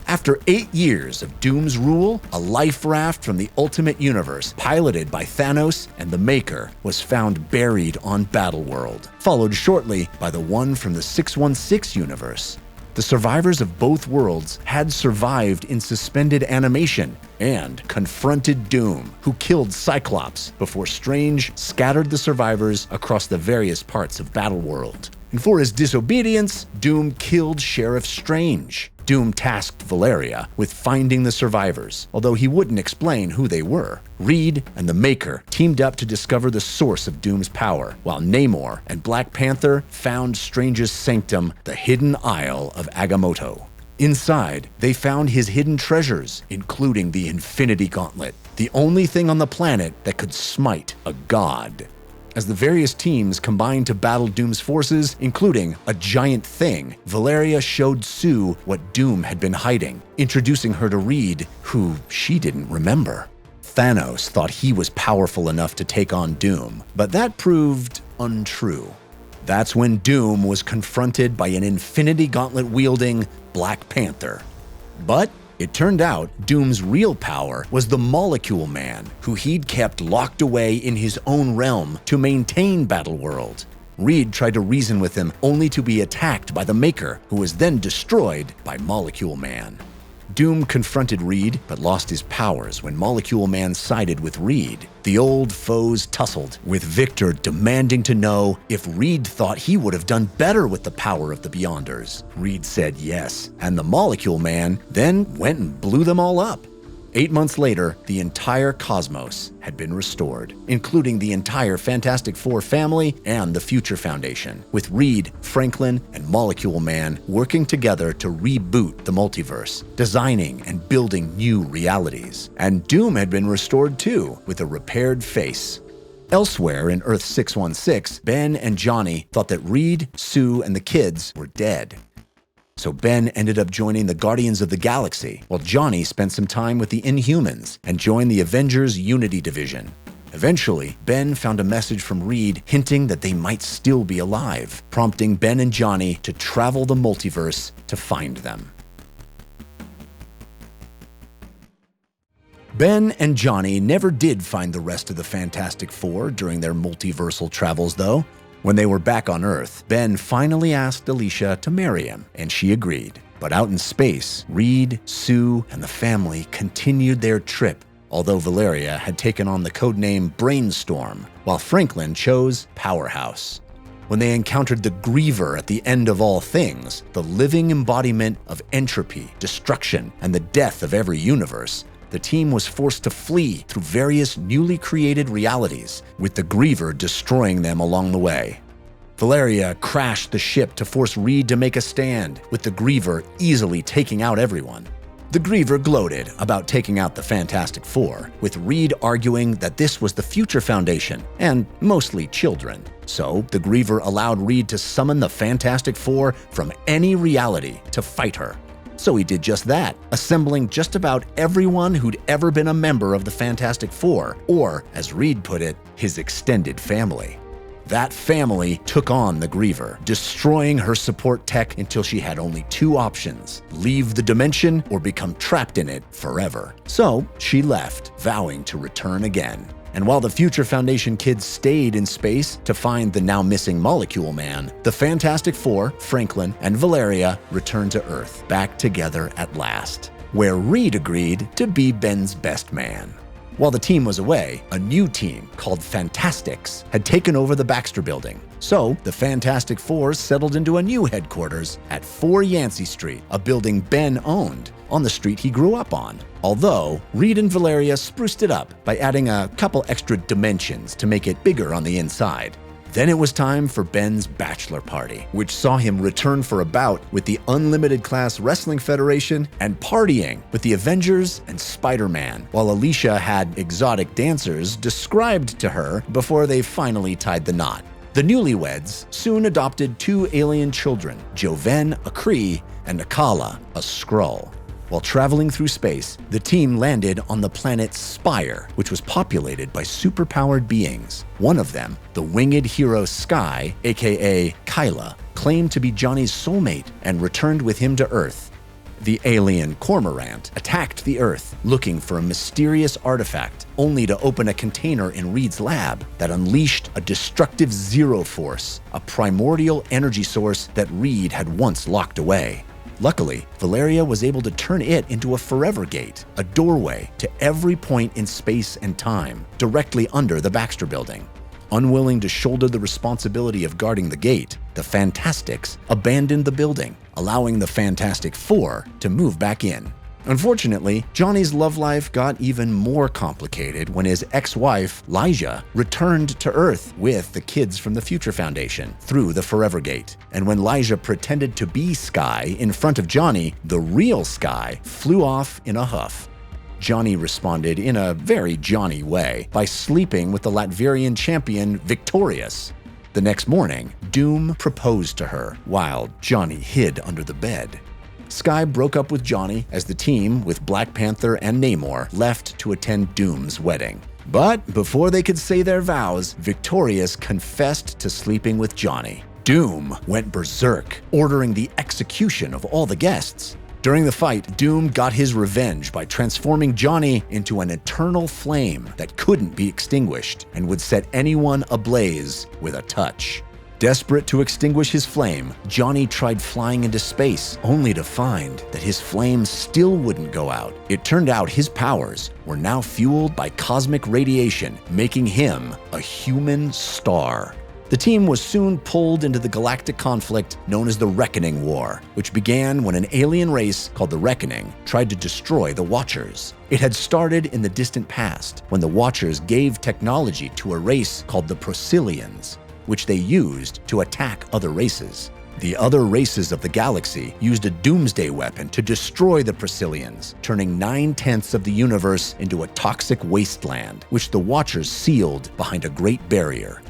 After 8 years of Doom's rule, a life raft from the Ultimate Universe, piloted by Thanos and the Maker, was found buried on Battleworld, followed shortly by the one from the 616 universe. The survivors of both worlds had survived in suspended animation and confronted Doom, who killed Cyclops before Strange scattered the survivors across the various parts of Battleworld. And for his disobedience, Doom killed Sheriff Strange. Doom tasked Valeria with finding the survivors, although he wouldn't explain who they were. Reed and the Maker teamed up to discover the source of Doom's power, while Namor and Black Panther found Strange's sanctum, the hidden Isle of Agamotto. Inside, they found his hidden treasures, including the Infinity Gauntlet, the only thing on the planet that could smite a god. As the various teams combined to battle Doom's forces, including a giant thing, Valeria showed Sue what Doom had been hiding, introducing her to Reed, who she didn't remember. Thanos thought he was powerful enough to take on Doom, but that proved untrue. That's when Doom was confronted by an Infinity Gauntlet-wielding Black Panther. But it turned out Doom's real power was the Molecule Man, who he'd kept locked away in his own realm to maintain Battleworld. Reed tried to reason with him, only to be attacked by the Maker, who was then destroyed by Molecule Man. Doom confronted Reed, but lost his powers when Molecule Man sided with Reed. The old foes tussled, with Victor demanding to know if Reed thought he would have done better with the power of the Beyonders. Reed said yes, and the Molecule Man then went and blew them all up. 8 months later, the entire cosmos had been restored, including the entire Fantastic Four family and the Future Foundation, with Reed, Franklin, and Molecule Man working together to reboot the multiverse, designing and building new realities. And Doom had been restored too, with a repaired face. Elsewhere in Earth 616, Ben and Johnny thought that Reed, Sue, and the kids were dead. So Ben ended up joining the Guardians of the Galaxy, while Johnny spent some time with the Inhumans and joined the Avengers Unity Division. Eventually, Ben found a message from Reed hinting that they might still be alive, prompting Ben and Johnny to travel the multiverse to find them. Ben and Johnny never did find the rest of the Fantastic Four during their multiversal travels, though. When they were back on Earth, Ben finally asked Alicia to marry him, and she agreed. But out in space, Reed, Sue, and the family continued their trip, although Valeria had taken on the codename Brainstorm. while Franklin chose powerhouse. When they encountered the Griever at the end of all things, the living embodiment of entropy, destruction, and the death of every universe, the team was forced to flee through various newly created realities, with the Griever destroying them along the way. Valeria crashed the ship to force Reed to make a stand, with the Griever easily taking out everyone. The Griever gloated about taking out the Fantastic Four, with Reed arguing that this was the Future Foundation, and mostly children. So, the Griever allowed Reed to summon the Fantastic Four from any reality to fight her. So he did just that, assembling just about everyone who'd ever been a member of the Fantastic Four, or, as Reed put it, his extended family. That family took on the Griever, destroying her support tech until she had only two options: leave the dimension or become trapped in it forever. So she left, vowing to return again. And while the Future Foundation kids stayed in space to find the now missing Molecule Man, the Fantastic Four, Franklin, and Valeria returned to Earth, back together at last, where Reed agreed to be Ben's best man. While the team was away, a new team called Fantastics had taken over the Baxter Building. So the Fantastic Four settled into a new headquarters at 4 Yancey Street, a building Ben owned, on the street he grew up on. Although, Reed and Valeria spruced it up by adding a couple extra dimensions to make it bigger on the inside. Then it was time for Ben's bachelor party, which saw him return for a bout with the Unlimited Class Wrestling Federation and partying with the Avengers and Spider-Man, while Alicia had exotic dancers described to her before they finally tied the knot. The newlyweds soon adopted 2 alien children, Joven, a Kree, and Akala, a Skrull. While traveling through space, the team landed on the planet Spire, which was populated by superpowered beings. One of them, the winged hero Sky, aka Kyla, claimed to be Johnny's soulmate and returned with him to Earth. The alien Cormorant attacked the Earth, looking for a mysterious artifact, only to open a container in Reed's lab that unleashed a destructive Zero Force, a primordial energy source that Reed had once locked away. Luckily, Valeria was able to turn it into a forever gate, a doorway to every point in space and time, directly under the Baxter Building. Unwilling to shoulder the responsibility of guarding the gate, the Fantastics abandoned the building, allowing the Fantastic Four to move back in. Unfortunately, Johnny's love life got even more complicated when his ex-wife, Lyja, returned to Earth with the kids from the Future Foundation through the Forever Gate. And when Lyja pretended to be Sky in front of Johnny, the real Sky flew off in a huff. Johnny responded in a very Johnny way by sleeping with the Latvian champion Victorious. The next morning, Doom proposed to her while Johnny hid under the bed. Sky broke up with Johnny as the team, with Black Panther and Namor, left to attend Doom's wedding. But before they could say their vows, Victorious confessed to sleeping with Johnny. Doom went berserk, ordering the execution of all the guests. During the fight, Doom got his revenge by transforming Johnny into an eternal flame that couldn't be extinguished and would set anyone ablaze with a touch. Desperate to extinguish his flame, Johnny tried flying into space, only to find that his flame still wouldn't go out. It turned out his powers were now fueled by cosmic radiation, making him a human star. The team was soon pulled into the galactic conflict known as the Reckoning War, which began when an alien race called the Reckoning tried to destroy the Watchers. It had started in the distant past, when the Watchers gave technology to a race called the Procyllians, which they used to attack other races. The other races of the galaxy used a doomsday weapon to destroy the Procyllians, turning 9/10 of the universe into a toxic wasteland, which the Watchers sealed behind a great barrier.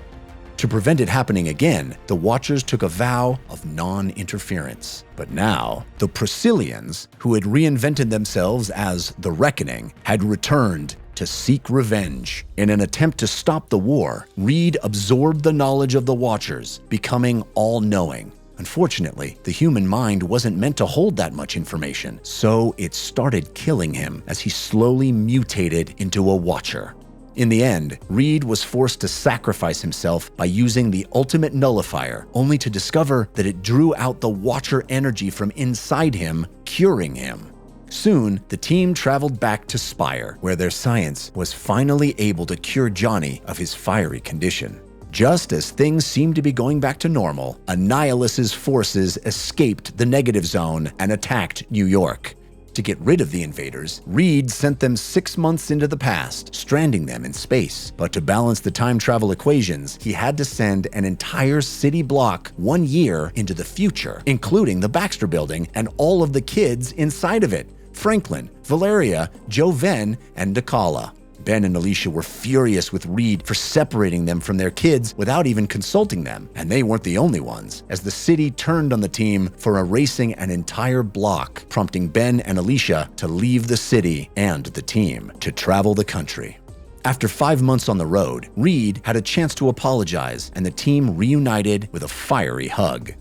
To prevent it happening again, the Watchers took a vow of non-interference. But now, the Procyllians, who had reinvented themselves as the Reckoning, had returned to seek revenge. In an attempt to stop the war, Reed absorbed the knowledge of the Watchers, becoming all-knowing. Unfortunately, the human mind wasn't meant to hold that much information, so it started killing him as he slowly mutated into a Watcher. In the end, Reed was forced to sacrifice himself by using the ultimate nullifier, only to discover that it drew out the Watcher energy from inside him, curing him. Soon, the team traveled back to Spire, where their science was finally able to cure Johnny of his fiery condition. Just as things seemed to be going back to normal, Annihilus's forces escaped the negative zone and attacked New York. To get rid of the invaders, Reed sent them 6 months into the past, stranding them in space. But to balance the time travel equations, he had to send an entire city block 1 year into the future, including the Baxter Building and all of the kids inside of it: Franklin, Valeria, Joven, and Dakala. Ben and Alicia were furious with Reed for separating them from their kids without even consulting them, and they weren't the only ones, as the city turned on the team for erasing an entire block, prompting Ben and Alicia to leave the city and the team to travel the country. After 5 months on the road, Reed had a chance to apologize, and the team reunited with a fiery hug.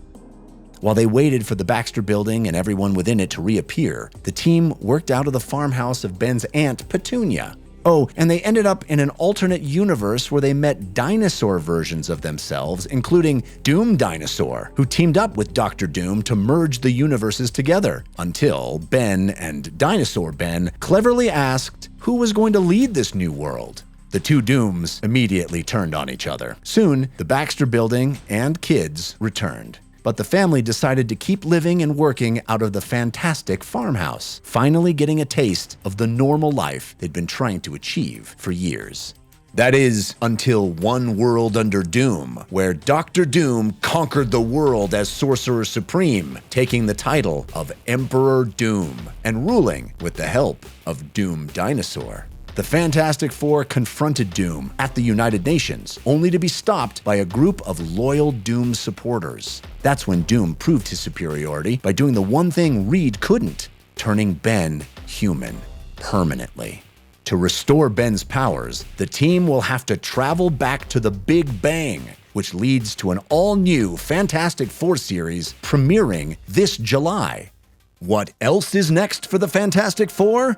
While they waited for the Baxter Building and everyone within it to reappear, the team worked out of the farmhouse of Ben's aunt, Petunia. Oh, and they ended up in an alternate universe where they met dinosaur versions of themselves, including Doom Dinosaur, who teamed up with Dr. Doom to merge the universes together, until Ben and Dinosaur Ben cleverly asked who was going to lead this new world. The two Dooms immediately turned on each other. Soon, the Baxter Building and kids returned. But the family decided to keep living and working out of the fantastic farmhouse, finally getting a taste of the normal life they'd been trying to achieve for years. That is, until One World Under Doom, where Dr. Doom conquered the world as Sorcerer Supreme, taking the title of Emperor Doom and ruling with the help of Doom Dinosaur. The Fantastic Four confronted Doom at the United Nations, only to be stopped by a group of loyal Doom supporters. That's when Doom proved his superiority by doing the one thing Reed couldn't: turning Ben human permanently. To restore Ben's powers, the team will have to travel back to the Big Bang, which leads to an all-new Fantastic Four series premiering this July. What else is next for the Fantastic Four?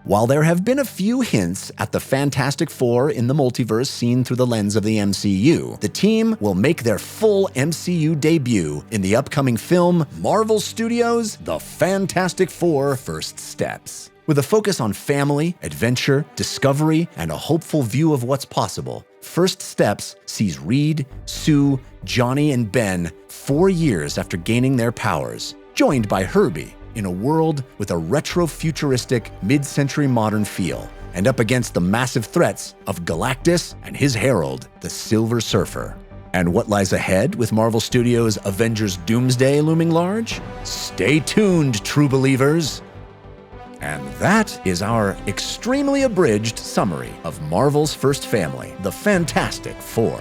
While there have been a few hints at the Fantastic Four in the multiverse seen through the lens of the MCU, the team will make their full MCU debut in the upcoming film Marvel Studios' The Fantastic Four: First Steps. With a focus on family, adventure, discovery, and a hopeful view of what's possible, First Steps sees Reed, Sue, Johnny, and Ben 4 years after gaining their powers, joined by Herbie, in a world with a retro-futuristic, mid-century modern feel, and up against the massive threats of Galactus and his herald, the Silver Surfer. And what lies ahead with Marvel Studios' Avengers Doomsday looming large? Stay tuned, true believers! And that is our extremely abridged summary of Marvel's first family, the Fantastic Four.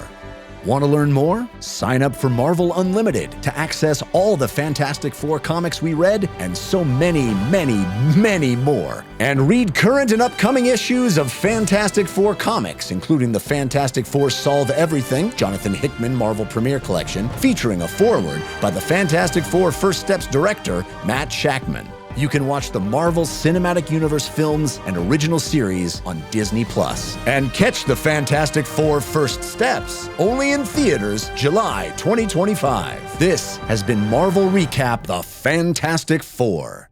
Want to learn more? Sign up for Marvel Unlimited to access all the Fantastic Four comics we read and so many, many, many more. And read current and upcoming issues of Fantastic Four comics, including the Fantastic Four Solve Everything, Jonathan Hickman Marvel Premiere Collection, featuring a foreword by the Fantastic Four First Steps director, Matt Shakman. You can watch the Marvel Cinematic Universe films and original series on Disney+. And catch the Fantastic Four First Steps, only in theaters July 2025. This has been Marvel Recap: The Fantastic Four.